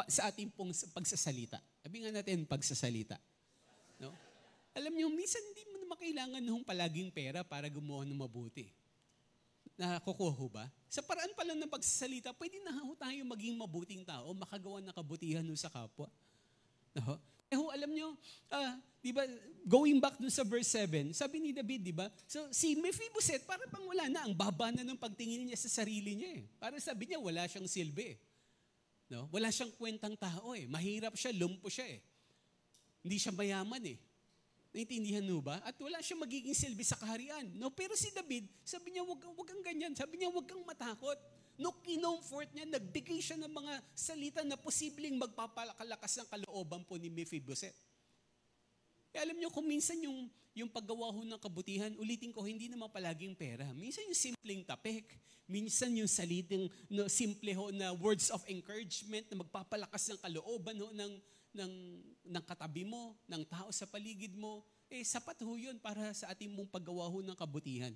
S1: sa ating pong pagsasalita. Sabi nga natin, pagsasalita. No? Alam niyo, minsan hindi mo naman kailangan nung palaging pera para gumawa ng mabuti. Nakukuha ho ba? Sa paraan pa lang ng pagsasalita, pwede na ho tayo maging mabuting tao, makagawa ng kabutihan ho sa kapwa. No? Alam niyo, di ba, going back dun sa verse 7, sabi ni David, di ba? So, si Mephibosheth, para bang wala na, ang baba na ng pagtingin niya sa sarili niya. Para sabi niya, wala siyang silbi. No? Wala siyang kwentang tao. Mahirap siya, lumpo siya. Hindi siya mayaman. Naintindihan mo ba? At wala siya magiging silbi sa kaharian. No, pero si David, sabi niya, wag kang ganyan. Sabi niya, wag kang matakot. No, kinomfort niya, nagbigay siya ng mga salita na posibleng magpapalakas ng kalooban po ni Mephibosheth. Kaya alam niyo, kung minsan yung paggawa ho ng kabutihan, ulitin ko, hindi naman palaging pera. Minsan yung simpleng tapik. Minsan yung salitang simple ho na words of encouragement na magpapalakas ng kalooban ho ng katabi mo, ng tao sa paligid mo, sapat ho yun para sa ating mong paggawa ho ng kabutihan.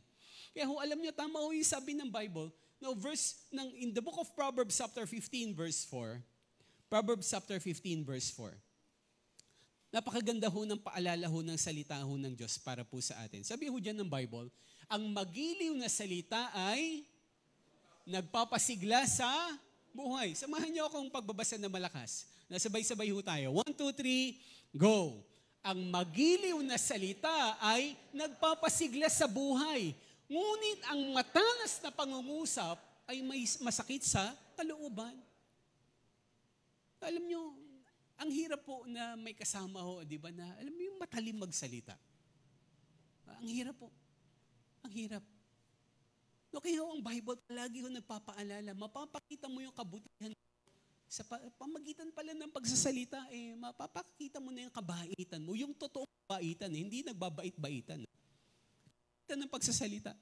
S1: Kaya ho, alam niyo, tama ho yung sabi ng Bible, in the book of Proverbs chapter 15 verse 4, Proverbs chapter 15 verse 4, napakaganda ho ng paalala ho ng salita ho ng Diyos para po sa atin. Sabi ho dyan ng Bible, ang magiliw na salita ay nagpapasigla sa buhay. Samahan niyo akong pagbabasa na malakas. Nasabay-sabay ho tayo. 1, 2, 3, go. Ang magiliw na salita ay nagpapasigla sa buhay. Ngunit ang matalas na pangungusap ay may masakit sa kalooban. Alam nyo, ang hirap po na may kasama ho, di ba, na alam mo yung matalim magsalita. Ang hirap po. Ang hirap. No, kaya ang Bible palagi ho nagpapaalala, mapapakita mo yung kabutihan sa pamagitan pala ng pagsasalita, mapapakita mo na yung kabaitan mo, yung totoong kabaitan, hindi nagbabait-baitan. Ito ng pagsasalita.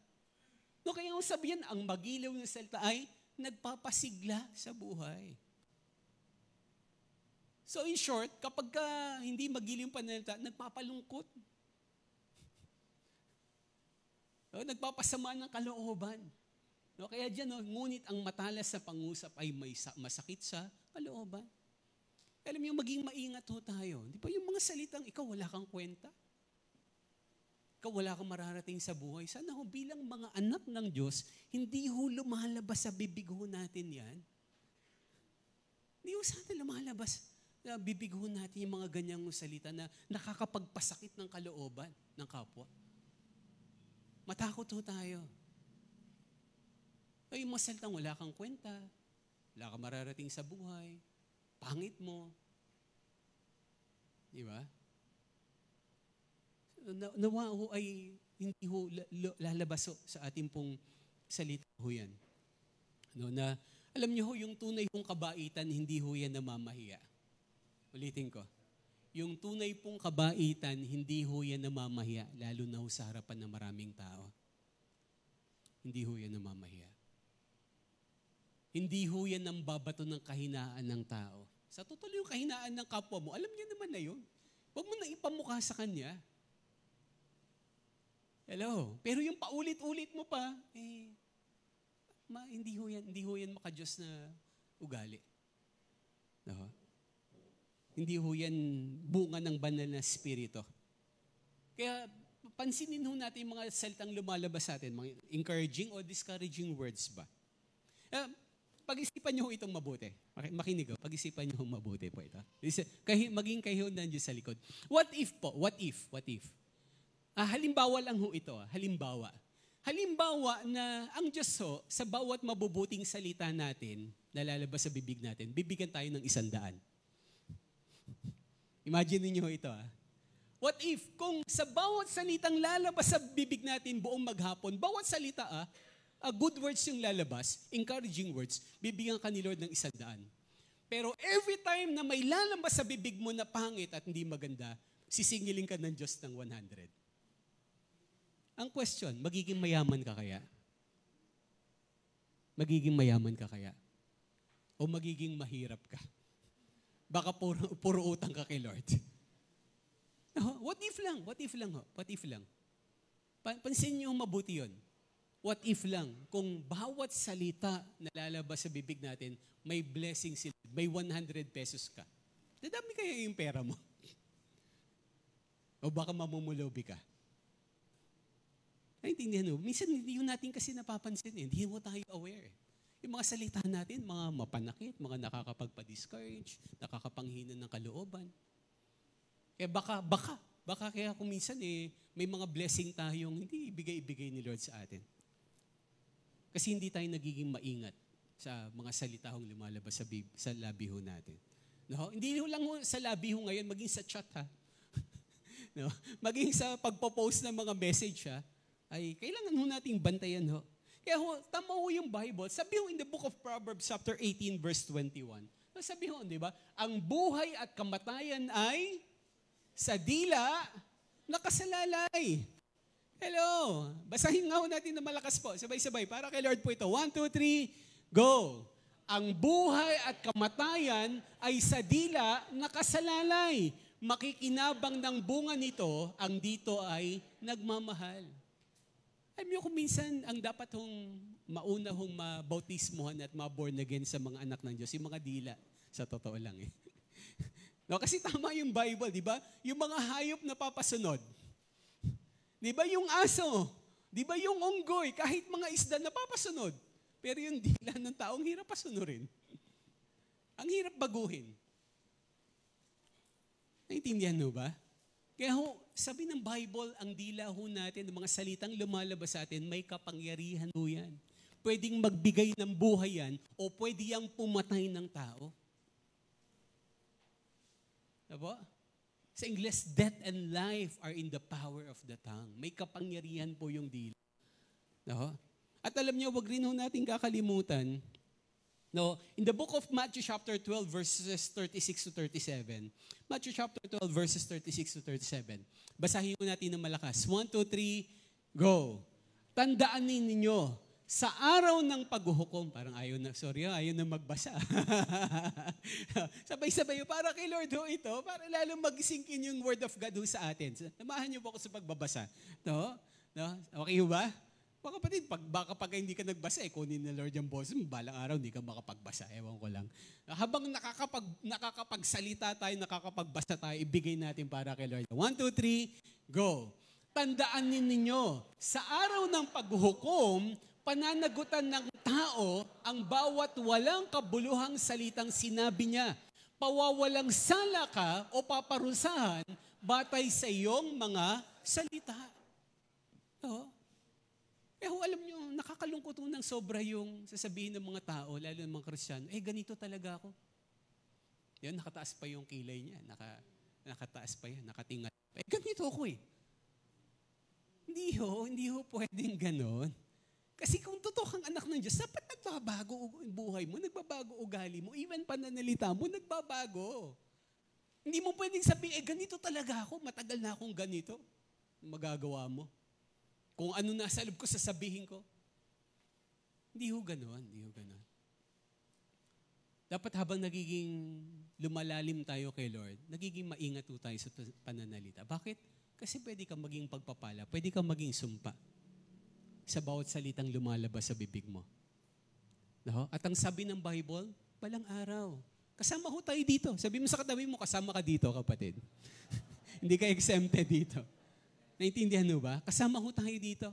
S1: No, kaya ang sabihin, ang magiliw ng salita ay nagpapasigla sa buhay. So in short, kapag hindi magiliw yung pananalita, nagpapalungkot. No, nagpapasama ng kalooban. No, kaya dyan, ngunit ang matalas na pangusap ay may masakit sa kalooban. Alam mo, maging maingat ho tayo. Di ba yung mga salitang, ikaw wala kang kwenta? Ikaw wala kang mararating sa buhay. Sana ho, bilang mga anak ng Diyos, hindi ho lumalabas sa bibig ho natin yan. Hindi ho sana lumalabas na bibig ho natin yung mga ganyang salita na nakakapagpasakit ng kalooban ng kapwa. Matakot ho tayo. Ay, yung mga salitang wala kang kwenta, wala kang mararating sa buhay, pangit mo. Di ba? Nawa ho ay hindi ho lalabas ho sa ating pong salita ho yan. No, na, alam niyo ho, yung tunay hong kabaitan, hindi ho yan namamahiya. Ulitin ko. yung tunay pong kabaitan, hindi ho yan namamahiya, lalo na ho sa harapan ng maraming tao. Hindi ho yan namamahiya. Hindi ho yan ang babato ng kahinaan ng tao. Sa totoo yung kahinaan ng kapwa mo, alam niya naman na yun. Huwag mo na ipamukha sa kanya. Hello? Pero yung paulit-ulit mo pa, hindi ho yan maka-Diyos na ugali. No? Hindi ho yan bunga ng banal na spirito. Kaya pansinin ho natin yung mga salitang lumalabas sa atin, mga encouraging o discouraging words ba? Pag-isipan niyo ho itong mabuti. Makinig ho, pag-isipan niyo ho mabuti po ito. Maging kayo nandiyo sa likod. What if po? What if? Halimbawa lang ho ito. Halimbawa na ang Diyos ho, sa bawat mabubuting salita natin, na lalabas sa bibig natin, bibigyan tayo ng 100. Imagine niyo ito. What if, kung sa bawat salitang lalabas sa bibig natin buong maghapon, bawat salita good words yung lalabas, encouraging words, bibigyan ka ni Lord ng 100. Pero every time na may lalabas sa bibig mo na pangit at hindi maganda, sisingilin ka ng Diyos ng 100. Ang question, magiging mayaman ka kaya? Magiging mayaman ka kaya? O magiging mahirap ka? Baka puro utang ka kay Lord. What if lang? Pansin niyo mabuti yun. What if lang, kung bawat salita na lalabas sa bibig natin, may blessing sila, may 100 pesos ka. Dadami kaya yung pera mo? O baka mamumulobi ka? Naintindihan mo? Minsan hindi yun natin kasi napapansin. Hindi mo tayo aware. Yung mga salita natin, mga mapanakit, mga nakakapagpa-discourage, nakakapanghina ng kalooban. Kaya baka kaya kung minsan may mga blessing tayong hindi ibigay ni Lord sa atin. Kasi hindi tayo nagiging maingat sa mga salita hong lumalabas sa labi ho natin. No? Hindi ho lang sa labi ho ngayon, maging sa chat ha. No? Maging sa pagpo-post ng mga message ha, ay kailangan ho nating bantayan ho. Kaya ho, tama ho yung Bible. Sabi ho in the book of Proverbs chapter 18 verse 21. Sabi ho, di ba? Ang buhay at kamatayan ay sa dila nakasalalay. Hello. Basahin nga ho natin na malakas po. Sabay-sabay. Para kay Lord po ito. 1, 2, 3, go. Ang buhay at kamatayan ay sa dila nakasalalay. Makikinabang ng bunga nito, ang dito ay nagmamahal. Alam niyo kung minsan, ang dapat hong mauna hong mabautismohan at maborn again sa mga anak ng Diyos, yung mga dila. Sa totoo lang No, kasi tama yung Bible, di ba? Yung mga hayop na papasunod. Di ba yung aso? Di ba yung unggoy? Kahit mga isda na papasunod. Pero yung dila ng taong hirap pasunurin. Ang hirap baguhin. Naintindihan mo ba? Kaya ho, sabi ng Bible, ang dila ho natin, ang mga salitang lumalabas sa atin, may kapangyarihan ho yan. Pwedeng magbigay ng buhay yan o pwede yang pumatay ng tao. Diba? Sa English, death and life are in the power of the tongue. May kapangyarihan po yung dila. No? At alam niyo, wag rin ho natin kakalimutan, no, in the book of Matthew chapter 12 verses 36 to 37. Matthew chapter 12 verses 36 to 37. Basahin mo natin ng malakas. 1, 2, 3, go. Tandaan ninyo, sa araw ng paghuhukom, parang ayaw na magbasa. Sabay-sabay, para kay Lord ho ito, para lalo mag-sink in yung word of God ho sa atin. Samahan niyo po ako sa pagbabasa. No? Okay ho ba? Mga kapatid, baka pag hindi ka nagbasa, kunin na Lord yung boss mo, balang araw hindi ka makapagbasa. Ewan ko lang. Habang nakakapagsalita tayo, nakakapagbasa tayo, ibigay natin para kay Lord. 1, 2, 3, go. Tandaan ninyo, sa araw ng paghuhukom, pananagutan ng tao ang bawat walang kabuluhang salitang sinabi niya. Pawawalang sala ka o paparusahan batay sa iyong mga salita. Oo. Alam nyo, nakakalungkot ng sobra yung sasabihin ng mga tao, lalo ng mga Kristiyano, ganito talaga ako. Yan, nakataas pa yung kilay niya. Nakataas pa yan, nakatingal. Ganito ako Hindi ho pwedeng ganon. Kasi kung totoo kang anak ng Diyos, dapat nagbabago buhay mo, nagbabago ugali mo, even pananalita mo, nagbabago. Hindi mo pwedeng sabihin, ganito talaga ako, matagal na akong ganito. Magagawa mo. Kung ano nasa loob ko, sasabihin ko. Hindi ho ganon, hindi ho ganon. Dapat habang nagiging lumalalim tayo kay Lord, nagiging maingat po tayo sa pananalita. Bakit? Kasi pwede kang maging pagpapala, pwede kang maging sumpa sa bawat salitang lumalabas sa bibig mo. No? At ang sabi ng Bible, balang araw. Kasama ho tayo dito. Sabi mo sa katabi mo, kasama ka dito, kapatid. Hindi ka exempted dito. Naintindihan mo ba? Kasama ho tayo dito.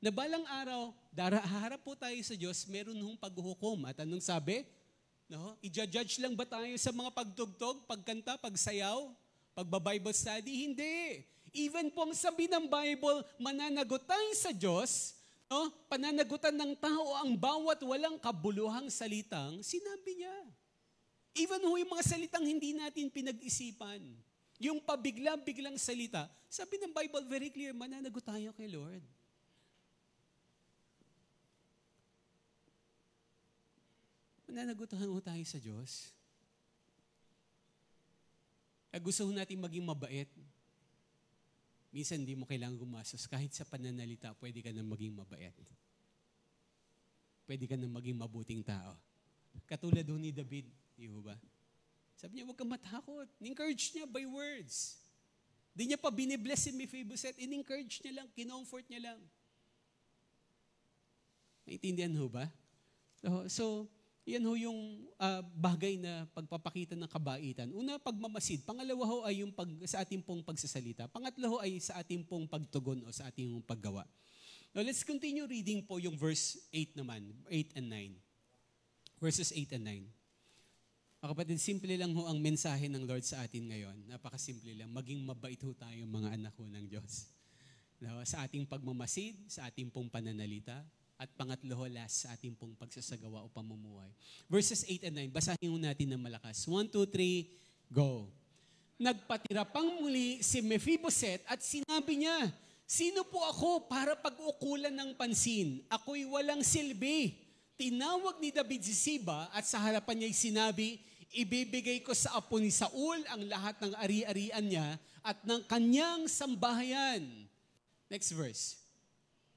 S1: Na balang araw, haharap po tayo sa Diyos, meron hong paghuhukom. At anong sabi? No? I-judge lang ba tayo sa mga pagtugtog, pagkanta, pagsayaw, pagba-Bible study? Hindi. Even po ang sabi ng Bible, mananagot tayo sa Diyos, no? Pananagutan ng tao ang bawat walang kabuluhang salitang sinabi niya. Even ho yung mga salitang hindi natin pinag-isipan. Yung pabiglang-biglang salita, sabi ng Bible very clear, mananagot tayo kay Lord. Mananagutan ho tayo sa Diyos. Kaya gusto ho natin maging mabait. Minsan hindi mo kailangan gumasos. Kahit sa pananalita, pwede ka na maging mabait. Pwede ka na maging mabuting tao. Katulad ho ni David, di ba? Sabi niya, huwag kang matakot. In-encourage niya by words. Di niya pa binibless si Mephibosheth. In-encourage niya lang, kinomfort niya lang. Naintindihan ho ba? So yan ho yung bagay na pagpapakita ng kabaitan. Una, pagmamasid. Pangalawa ho ay yung sa ating pong pagsasalita. Pangatlo ho ay sa ating pong pagtugon o sa ating pong paggawa. Now, let's continue reading po yung verse 8 naman, 8 and 9. Verses 8 and 9. Mga kapatid, simple lang ho ang mensahe ng Lord sa atin ngayon. Napakasimple lang. Maging mabait ho tayo mga anak ho ng Diyos. Sa ating pagmamasid, sa ating pong pananalita, at pangatlo ho last sa ating pong pagsasagawa o pamumuhay. Verses 8 and 9, basahin ho natin ng malakas. 1, 2, 3, go. Nagpatira pang muli si Mephibosheth at sinabi niya, sino po ako para pag-ukulan ng pansin? Ako'y walang silbi. Tinawag ni David si Siba at sa harapan niya'y sinabi, ibibigay ko sa apo ni Saul ang lahat ng ari-arian niya at ng kanyang sambahayan. Next verse.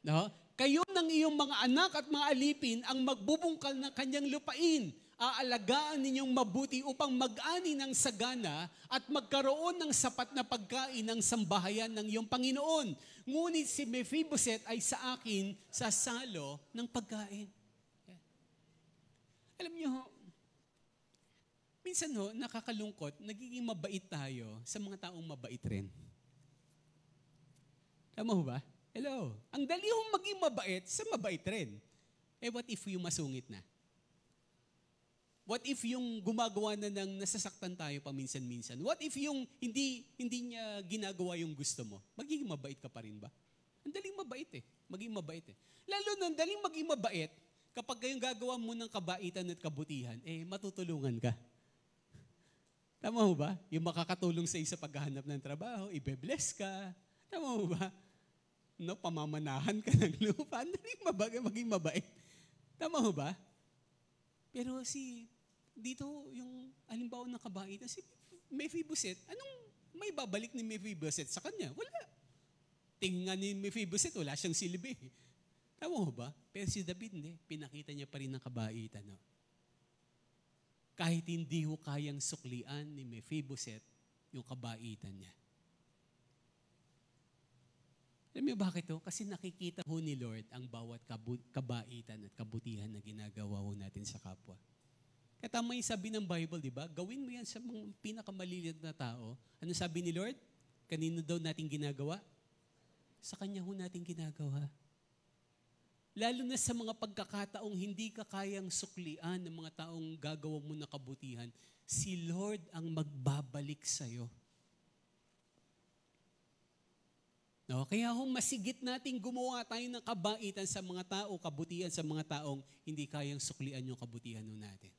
S1: No? Kayo ng iyong mga anak at mga alipin ang magbubungkal ng kanyang lupain. Aalagaan ninyong mabuti upang mag-ani ng sagana at magkaroon ng sapat na pagkain ng sambahayan ng iyong Panginoon. Ngunit si Mephibosheth ay sa akin sasalo ng pagkain. Alam niyo, minsan nakakalungkot, nagiging mabait tayo sa mga taong mabait rin. Tama ho ba? Hello. Ang dali hong maging mabait sa mabait rin. What if yung masungit na? What if yung gumagawa na ng nasasaktan tayo paminsan-minsan? What if yung hindi niya ginagawa yung gusto mo? Magiging mabait ka pa rin ba? Ang daling mabait eh. Maging mabait eh. Lalo na ang daling maging mabait, kapag kayong gagawa mo ng kabaitan at kabutihan, matutulungan ka. Tama mo ba? Yung makakatulong sa iyo sa paghahanap ng trabaho, ibe-bless ka. Tama mo ba? Pamamanahan ka ng lupa. Ang daling maging mabait. Tama mo ba? Pero dito yung halimbawa ng kabaitan, si Mephibosheth, anong may babalik ni Mephibosheth sa kanya? Wala. Tingnan ni Mephibosheth, wala siyang silbi. Tama mo ba? Pero si David, pinakita niya pa rin ng kabaitan. No? Kahit hindi ho kayang suklian ni Mephibosheth yung kabaitan niya. Alam niyo bakit to? Kasi nakikita ho ni Lord ang bawat kabaitan at kabutihan na ginagawa ho natin sa kapwa. Kaya tama yung sabi ng Bible, di ba? Gawin mo yan sa mga pinakamaliliit na tao. Ano sabi ni Lord? Kanino daw natin ginagawa? Sa Kanya ho natin ginagawa. Lalo na sa mga pagkakataong hindi ka kayang suklian ng mga taong gagawa mo na kabutihan, si Lord ang magbabalik sa'yo. No? Kaya masigit nating gumawa tayo ng kabaitan sa mga tao, kabutihan sa mga taong hindi kayang suklian yung kabutihan natin.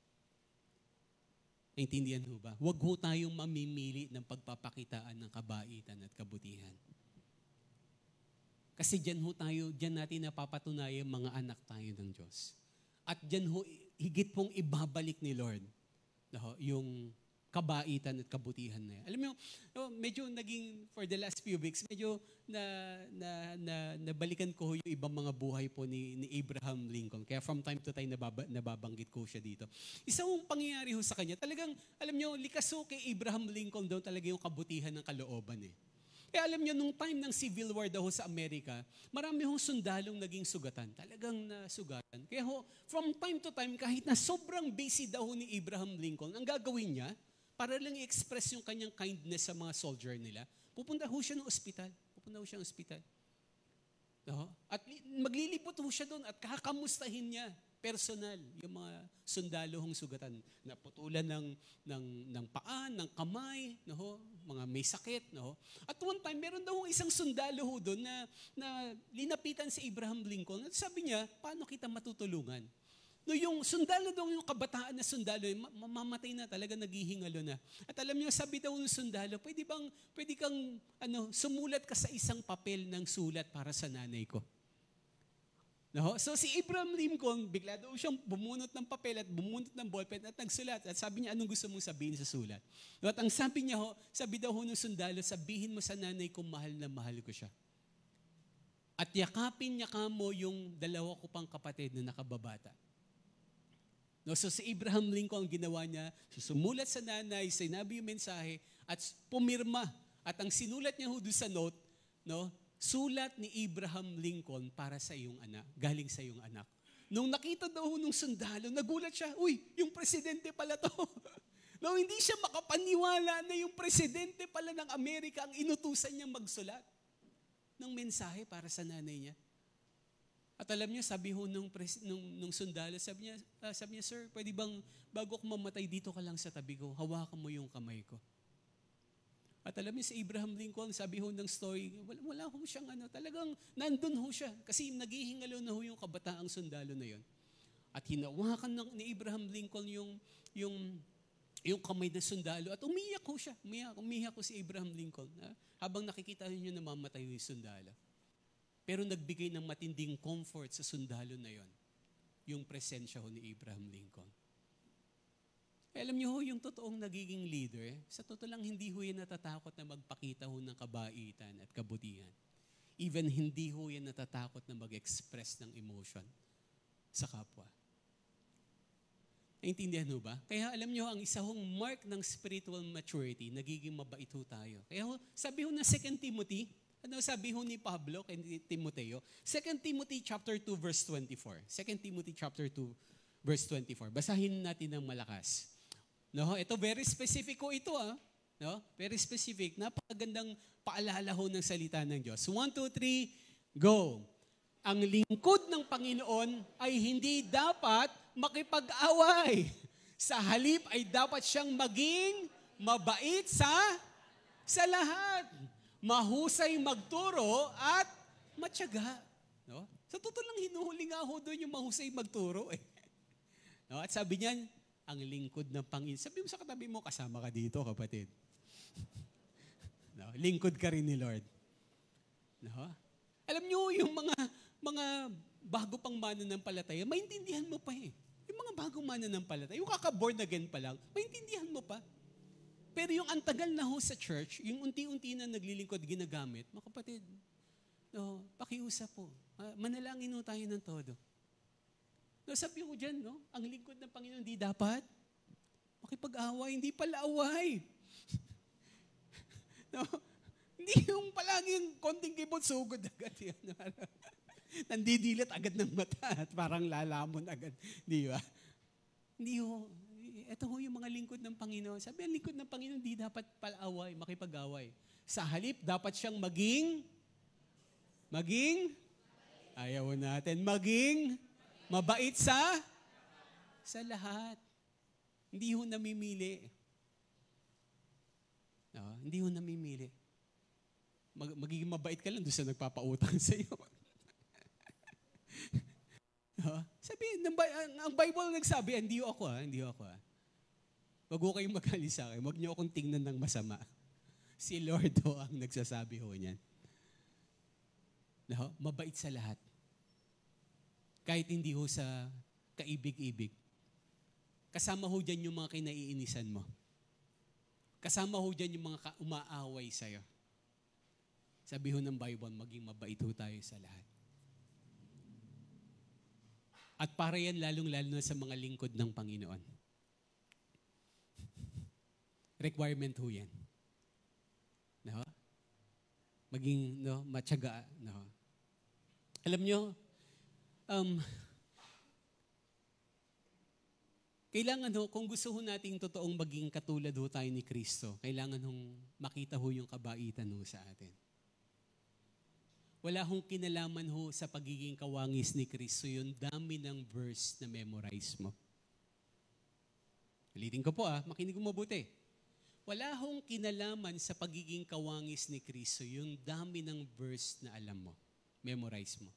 S1: Naintindihan ho ba? Huwag ho tayong mamimili ng pagpapakitaan ng kabaitan at kabutihan. Kasi dyan natin napapatunayan mga anak tayo ng Diyos. At dyan higit pong ibabalik ni Lord yung kabaitan at kabutihan na yan. Alam mo, medyo naging, for the last few weeks, medyo nabalikan ko yung ibang mga buhay po ni Abraham Lincoln. Kaya from time to time, nababanggit ko siya dito. Isang pangyayari ho sa kanya, talagang, alam nyo, likas ho kay Abraham Lincoln daw talaga yung kabutihan ng kalooban eh. Kaya alam nyo, nung time ng Civil War daw sa Amerika, marami hong sundalong naging sugatan. Talagang nasugatan. Kaya from time to time, kahit na sobrang busy daw ni Abraham Lincoln, ang gagawin niya, para lang i-express yung kanyang kindness sa mga soldier nila, pupunta ho siya ng ospital. No? At maglilipot ho siya doon at kakamustahin niya personal yung mga sundalo hong sugatan. Naputulan ng paan, ng kamay, no? Mga may sakit. No? At one time, meron daw isang sundalo ho doon na linapitan si Abraham Lincoln at sabi niya, paano kita matutulungan? No, yung sundalo daw, yung kabataan na sundalo, mamamatay na, talaga naghihingalo na. At alam niyo, sabi daw ng sundalo, pwede kang sumulat ka sa isang papel ng sulat para sa nanay ko. No? So si Abraham Lincoln, bigla daw siyang bumunot ng papel at bumunot ng ballpen at nagsulat. At sabi niya, anong gusto mong sabihin sa sulat? No, at ang sabi niya, sabi daw ng sundalo, sabihin mo sa nanay ko, mahal na mahal ko siya. At yakapin niya mo yung dalawa ko pang kapatid na nakababata. No, so si Abraham Lincoln, ginawa niya, sumulat sa nanay, sinabi yung mensahe, at pumirma. At ang sinulat niya doon sa note, no, sulat ni Abraham Lincoln para sa iyong anak, galing sa iyong anak. Nung nakita daw nung sundalo, nagulat siya, uy, yung presidente pala to. No, hindi siya makapaniwala na yung presidente pala ng Amerika ang inutusan niyang magsulat ng mensahe para sa nanay niya. At alam niyo, sabi ho nung sundalo, sabi niya, sir, pwede bang bago ko mamatay dito ka lang sa tabi ko, hawakan mo yung kamay ko. At alam niyo, si Abraham Lincoln, sabi ho ng story, wala ho siyang talagang nandun ho siya. Kasi naghihingalo na ho yung kabataang sundalo na yon. At hinawakan ni Abraham Lincoln yung kamay na sundalo at umiyak ho siya. Umiyak ho si Abraham Lincoln. Habang nakikita niyo na mamatay yung sundalo. Pero nagbigay ng matinding comfort sa sundalo na yon, yung presensya ho ni Abraham Lincoln. Alam niyo ho, yung totoong nagiging leader, sa totoo lang hindi ho yan natatakot na magpakita ho ng kabaitan at kabutihan. Even hindi ho yan natatakot na mag-express ng emotion sa kapwa. Naintindihan ho ba? Kaya alam niyo, ang isa hong mark ng spiritual maturity, nagiging mabait ho tayo. Kaya ho, sabi ho na 2 Timothy, ano sabi ho ni Pablo kay Timoteo? 2 Timothy chapter 2 verse 24. 2 Timothy chapter 2 verse 24. Basahin natin ng malakas. No, ito very specific ko ito No? Very specific. Napakagandang paalala ho ng salita ng Diyos. 1, 2, 3, go. Ang lingkod ng Panginoon ay hindi dapat makipag-away. Sa halip ay dapat siyang maging mabait sa lahat. Mahusay magturo at matyaga. No? Sa totoo lang, hinuhuli nga ho doon yung mahusay magturo. No? At sabi niyan, ang lingkod ng Panginoon. Sabi mo sa katabi mo, kasama ka dito, kapatid. No? Lingkod ka rin ni Lord. No? Alam niyo, yung mga bago pang mananampalataya, maintindihan mo pa Yung mga bagong mananampalataya, yung kaka-born again pa lang, maintindihan mo pa. Pero yung antagal na ho sa church, yung unti-unti na naglilingkod ginagamit, mga kapatid, no, pakiusap po. Manalangin ho tayo ng todo. No, sabi ko dyan, no, ang lingkod ng Panginoon hindi dapat makipag-away, hindi pala away. No, hindi yung palaging konting kibot, sugod agad yan. Nandidilat agad ng mata at parang lalamon agad. Di ba? Hindi ho. Ito ho yung mga lingkod ng Panginoon. Sabi, ang lingkod ng Panginoon, di dapat palaaway, makipag-away. Sa halip, dapat siyang maging, ayaw natin, maging mabait sa lahat. Hindi ho namimili. No, hindi ho namimili. Magiging mabait ka lang doon sa nagpapautang sa iyo. No? Sabi, ang Bible nagsabi, hindi ho ako. Wag ho kayong magalit sa akin. Wag niyo akong tingnan ng masama. Si Lord ho ang nagsasabi ho niyan. No? Mabait sa lahat. Kahit hindi ho sa kaibig-ibig. Kasama ho dyan yung mga kinaiinisan mo. Kasama ho dyan yung mga umaaway sa'yo. Sabi ho ng Bible, maging mabait ho tayo sa lahat. At para yan lalong-lalo na sa mga lingkod ng Panginoon. Requirement ho yan. No? Maging matyaga. No? Alam nyo, kailangan ho, kung gusto ho nating totoong maging katulad ho tayo ni Kristo, kailangan hong makita ho yung kabaitan ho sa atin. Wala hong kinalaman ho sa pagiging kawangis ni Kristo yung dami ng verse na memorize mo. Ulitin ko po makinig mo mabuti. Wala hong kinalaman sa pagiging kawangis ni Kristo yung dami ng verse na alam mo, memorize mo.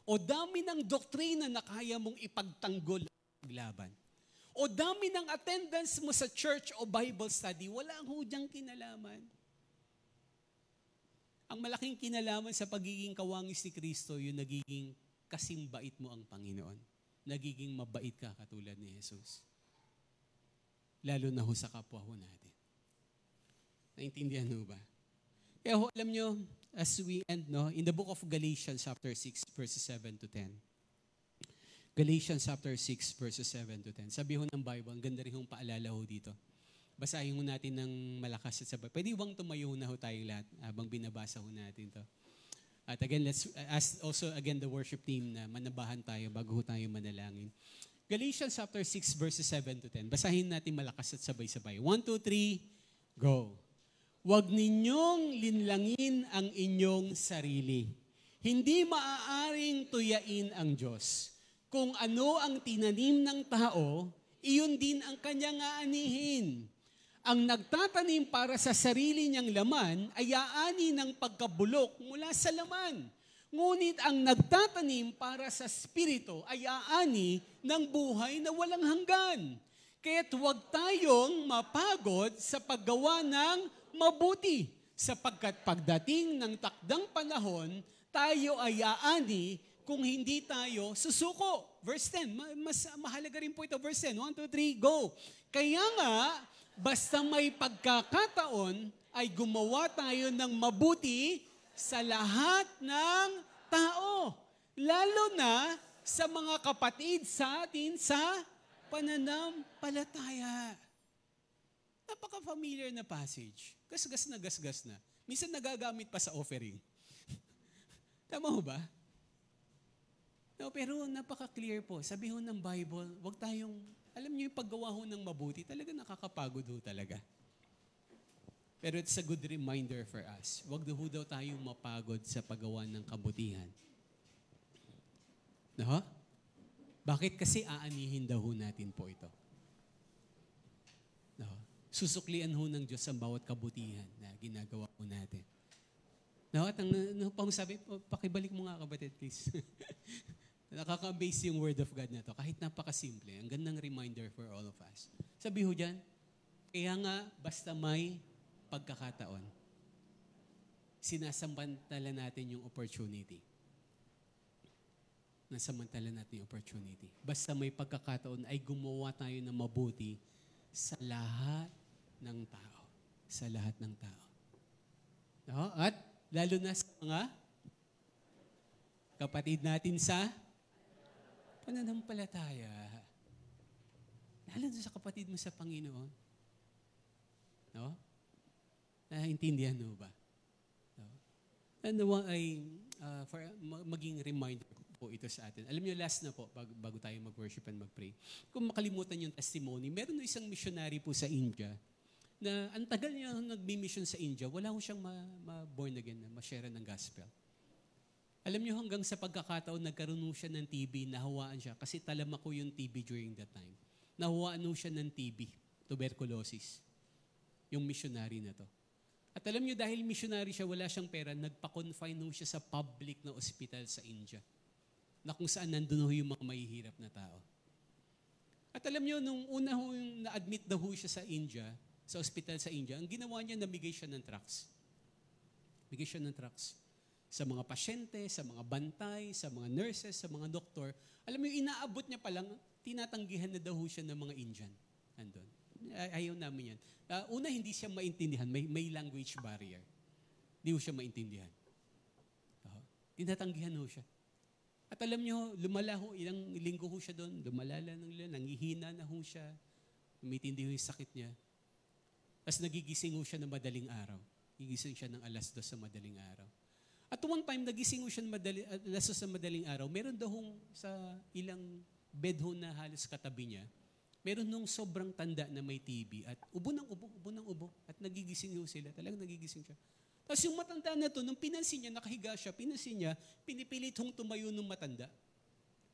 S1: O dami ng doktrina na kaya mong ipagtanggol at paglaban. O dami ng attendance mo sa church o Bible study, wala ho diyang kinalaman. Ang malaking kinalaman sa pagiging kawangis ni Kristo, yung nagiging kasimbait mo ang Panginoon. Nagiging mabait ka katulad ni Jesus. Lalo na ho sa kapwa ho natin. Naintindihan ho ba? Kaya ho, alam nyo, as we end, in the book of Galatians chapter 6, verses 7 to 10. Galatians chapter 6, verses 7 to 10. Sabi ho ng Bible, ang ganda rin hong paalala ho dito. Basahin ho natin ng malakas at sabay. Pwede bang tumayo na ho tayong lahat habang binabasa ho natin to. At again, let's ask also again the worship team na manabahan tayo bago ho tayo manalangin. Galatians chapter 6, verses 7 to 10. Basahin natin malakas at sabay-sabay. 1, 2, 3, go. Huwag ninyong linlangin ang inyong sarili. Hindi maaaring tuyain ang Diyos. Kung ano ang tinanim ng tao, iyon din ang kanyang aanihin. Ang nagtatanim para sa sarili niyang laman ay aani ng pagkabulok mula sa laman. Ngunit ang nagtatanim para sa spirito ay aani ng buhay na walang hanggan. Kaya't huwag tayong mapagod sa paggawa ng mabuti, sapagkat pagdating ng takdang panahon, tayo ay aani kung hindi tayo susuko. Verse 10, mas mahalaga rin po ito. Verse 10, 1, 2, 3, go. Kaya nga, basta may pagkakataon, ay gumawa tayo ng mabuti sa lahat ng tao. Lalo na sa mga kapatid sa atin sa pananampalataya. Napaka-familiar na passage. Gasgas na. Minsan nagagamit pa sa offering. Tama ho ba? No, pero napaka-clear po. Sabi ho ng Bible, wag tayong, alam niyo yung paggawa ho ng mabuti, talaga nakakapagod ho talaga. Pero it's a good reminder for us. Wag ho daw tayong mapagod sa paggawa ng kabutihan. No? Bakit? Kasi aanihin daw ho natin po ito. No? Susuklian ho ng Diyos ang bawat kabutihan na ginagawa ho natin. No? At ang sabi, pakibalik mo nga kapatid, please. Nakaka-amaze yung word of God na to. Kahit napakasimple, ang gandang reminder for all of us. Sabi ho dyan, kaya nga basta may pagkakataon, sinasamantala natin yung opportunity. Nasamantala natin yung opportunity. Basta may pagkakataon ay gumawa tayo ng mabuti sa lahat ng tao. Sa lahat ng tao. No? At lalo na sa mga kapatid natin sa pananampalataya. Lalo na sa kapatid mo sa Panginoon. No? Naintindihan mo ba? No? And ay for maging reminder po ito sa atin. Alam niyo, last na po, bago tayo mag-worship and mag-pray. Kung makalimutan yung testimony, meron na isang missionary po sa India na ang tagal niya nag-mission sa India, wala ko siyang ma-born again na ma-share ng gospel. Alam niyo, hanggang sa pagkakataon, nagkaroon siya ng TB, nahawaan siya, kasi talama ko yung TB during that time. Nahawaan siya ng TB, tuberculosis, yung missionary na to. At alam niyo, dahil missionary siya, wala siyang pera, nagpa-confine siya sa public na ospital sa India, na kung saan nandun yung mga mahihirap na tao. At alam niyo, nung una yung na-admit daw siya sa India, sa ospital sa India, ang ginawa niya, namigay siya ng tracts. Bigay siya ng tracts sa mga pasyente, sa mga bantay, sa mga nurses, sa mga doktor. Alam mo, inaabot niya palang, tinatanggihan na daw siya ng mga Indian. Andun. ayaw namin yan. Una, hindi siya maintindihan. May language barrier. Hindi ho siya maintindihan. Tinatanggihan ho siya. At alam niyo, lumala ho, ilang linggo ho siya doon, lumalala nangihina na ho siya, umitindi ho yung sakit niya. Tapos nagigising ho siya ng madaling araw. Gigising siya ng 2:00 sa madaling araw. At one time, nagising ho siya ng 2:00 sa madaling araw, meron daw hong sa ilang bed ho na halos katabi niya, meron nung sobrang tanda na may TB at ubo ng ubo. At nagigising ho sila, talagang nagigising siya. Tapos yung matanda na to, nung pinansin niya, nakahiga siya, pinansin niya, pinipilit hong tumayo nung matanda.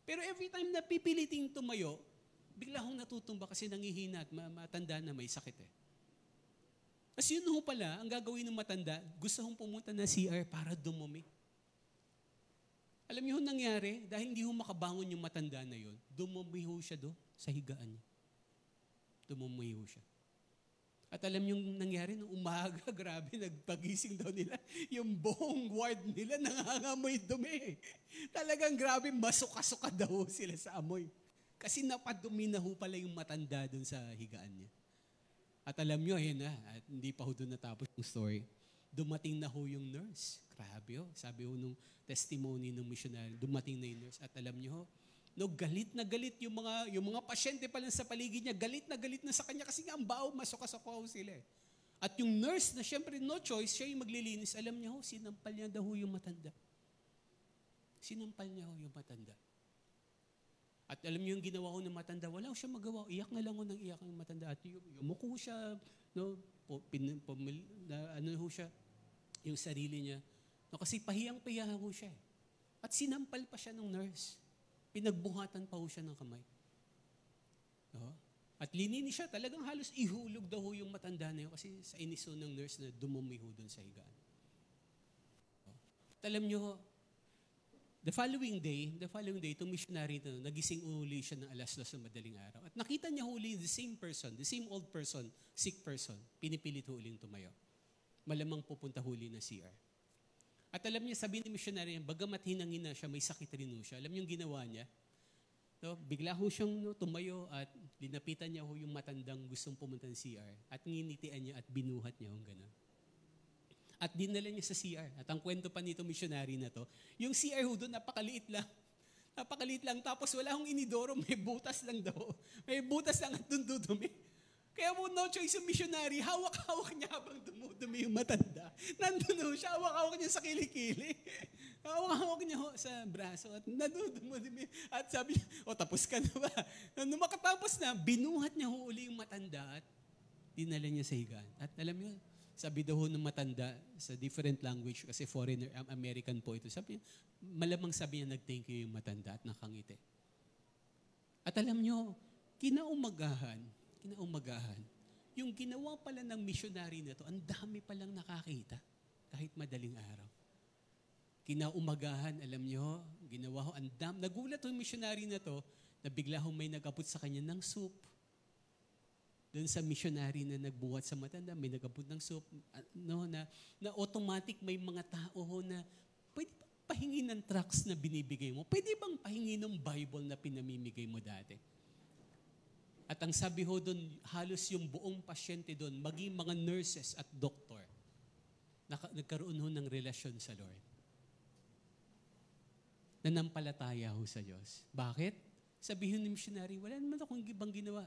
S1: Pero every time na pipiliting tumayo, bigla hong natutumba kasi nangihina at matanda na may sakit eh. Tapos yun ho pala, ang gagawin ng matanda, gusto hong pumunta na CR para dumumi. Alam niyo ho nangyari, dahil hindi ho makabangon yung matanda na yun, dumumi ho siya do sa higaan niya. Dumumi ho siya. At alam niyo yung nangyari nung umaga, grabe, nagpagising daw nila. Yung buong ward nila nangangamoy dumi. Talagang grabe, masuka-suka daw sila sa amoy. Kasi napadumi na ho pala yung matanda doon sa higaan niya. At alam niyo, ayun na, at hindi pa ho doon natapos yung story. Dumating na ho yung nurse. Grabe ho, sabi ho nung testimony ng missionary, dumating na yung nurse. At alam niyo ho, no, galit na galit yung mga pasyente pa lang sa paligid niya, galit na sa kanya kasi nga ang bao, masuka-suka ho sila eh. At yung nurse na syempre no choice, siya yung maglilinis. Alam niya ho, sinampal niya daw ho yung matanda. Sinampal niya ho yung matanda. At alam niyo yung ginawa ko ng matanda, wala ko siya magawa. Iyak na lang ko ng iyak ng matanda. At yumuko siya, no, ano ho siya, yung sarili niya. No, kasi pahiyang-pahiya ho siya. At sinampal pa siya ng nurse. Pinagbuhatan pa ho siya ng kamay. No? At lininis siya, talagang halos ihulog daw ho yung matanda na yun kasi sa iniso ng nurse na dumumi ho doon sa higaan. No? At alam niyo, the following day, itong missionary na nagising uli siya ng 2:00 sa madaling araw. At nakita niya huli the same person, the same old person, sick person, pinipilit huling tumayo. Malamang pupunta huli na CR. At alam niya, sabi ni missionary niya, bagamat hinangina siya, may sakit rin ho siya. Alam niyo yung ginawa niya? No, bigla ho siyang tumayo at linapitan niya ho yung matandang gustong pumunta ng CR. At nginitian niya at binuhat niya ho gano'n. At dinala niya sa CR. At ang kwento pa nito missionary na to, yung CR ho doon, napakaliit lang. Napakaliit lang. Tapos wala hong inidoro, may butas lang daw. May butas lang at doon dudumi. Kaya mo no choice yung missionary, hawak-hawak niya habang dumudumi yung matanda. Nandun ho siya, hawak-hawak niya sa kilikili. Hawak-hawak niya ho sa braso at nadudumudumi. At sabi niya, tapos ka na ba? Nung makatapos na, binuhat niya ho uli yung matanda at dinala niya sa higaan. At alam niyo, sabi daw ng matanda sa different language kasi foreigner, American po ito. Sabi niya, malamang sabi niya nag-thank you yung matanda at nakangiti. At alam niyo, kinaumagahan, yung ginawa pala ng missionary na to, ang dami palang nakakita kahit madaling araw. Kinaumagahan, alam niyo, ginawa ho, nagulat yung missionary na to na bigla ho may nag-abot sa kanya ng soup. Doon sa missionary na nagbuhat sa matanda, may nag-abot ng soup, no, na automatic may mga tao ho na pwede bang pahingi ng tracts na binibigay mo? Pwede bang pahingi ng Bible na pinamimigay mo dati? At ang sabi ho doon, halos yung buong pasyente doon, maging mga nurses at doktor, nagkaroon ho ng relasyon sa Lord. Nanampalataya ho sa Diyos. Bakit? Sabihin ng missionary, wala naman akong ibang ginawa.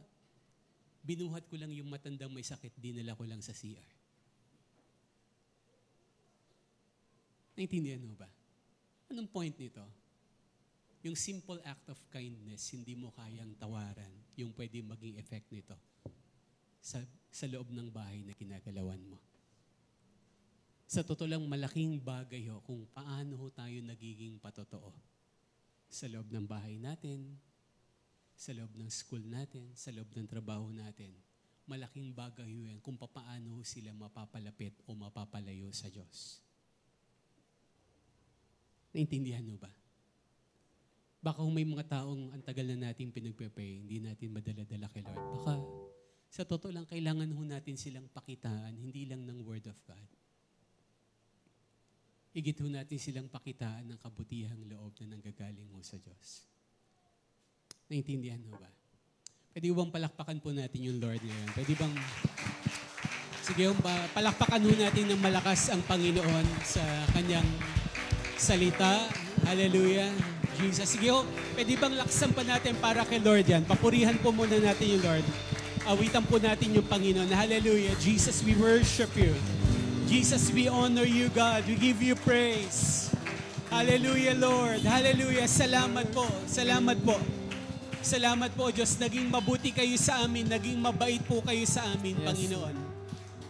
S1: Binuhat ko lang yung matandang may sakit, dinala ko lang sa CR. Naintindihan mo ba? Anong point nito? Yung simple act of kindness, hindi mo kayang tawaran yung pwede maging effect nito sa loob ng bahay na kinagalawan mo. Sa totoo lang, malaking bagay ho kung paano ho tayo nagiging patotoo sa loob ng bahay natin, sa loob ng school natin, sa loob ng trabaho natin. Malaking bagay ho yan kung paano sila mapapalapit o mapapalayo sa Diyos. Naintindihan mo ba? Baka kung may mga taong ang tagal na natin pinagpe-pray, hindi natin madala-dala kay Lord. Baka sa totoo lang, kailangan ho natin silang pakitaan, hindi lang ng Word of God. Higit ho natin silang pakitaan ng kabutihang loob na nanggagaling ho sa Diyos. Naintindihan ho ba? Pwede bang palakpakan po natin yung Lord ngayon? Pwede bang, sige, palakpakan po natin ng malakas ang Panginoon sa kanyang salita. Hallelujah. Jesus. Sige, pwede bang laksan pa natin para kay Lord yan? Papurihan po muna natin yung Lord. Awitan po natin yung Panginoon. Hallelujah. Jesus, we worship you. Jesus, we honor you, God. We give you praise. Hallelujah, Lord. Hallelujah. Salamat po. Salamat po. Salamat po, Diyos. Naging mabuti kayo sa amin. Naging mabait po kayo sa amin, yes, Panginoon.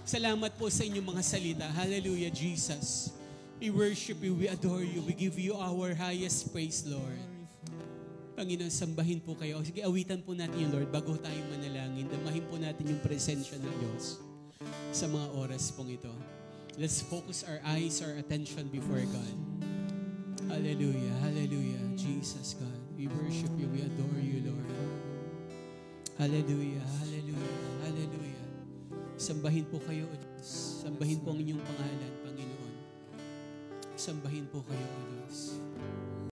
S1: Salamat po sa inyong mga salita. Hallelujah, Jesus. We worship you. We adore you. We give you our highest praise, Lord. Panginoon, sambahin po kayo. Sige, awitan po natin yung Lord bago tayo manalangin. Damahin po natin yung presensya ng Diyos sa mga oras pong ito. Let's focus our eyes, our attention before God. Hallelujah, hallelujah. Jesus, God. We worship you. We adore you, Lord. Hallelujah, hallelujah, hallelujah. Sambahin po kayo, O Diyos. Sambahin po ang inyong pangalan, Panginoon. Sambahin po kayo, O Diyos.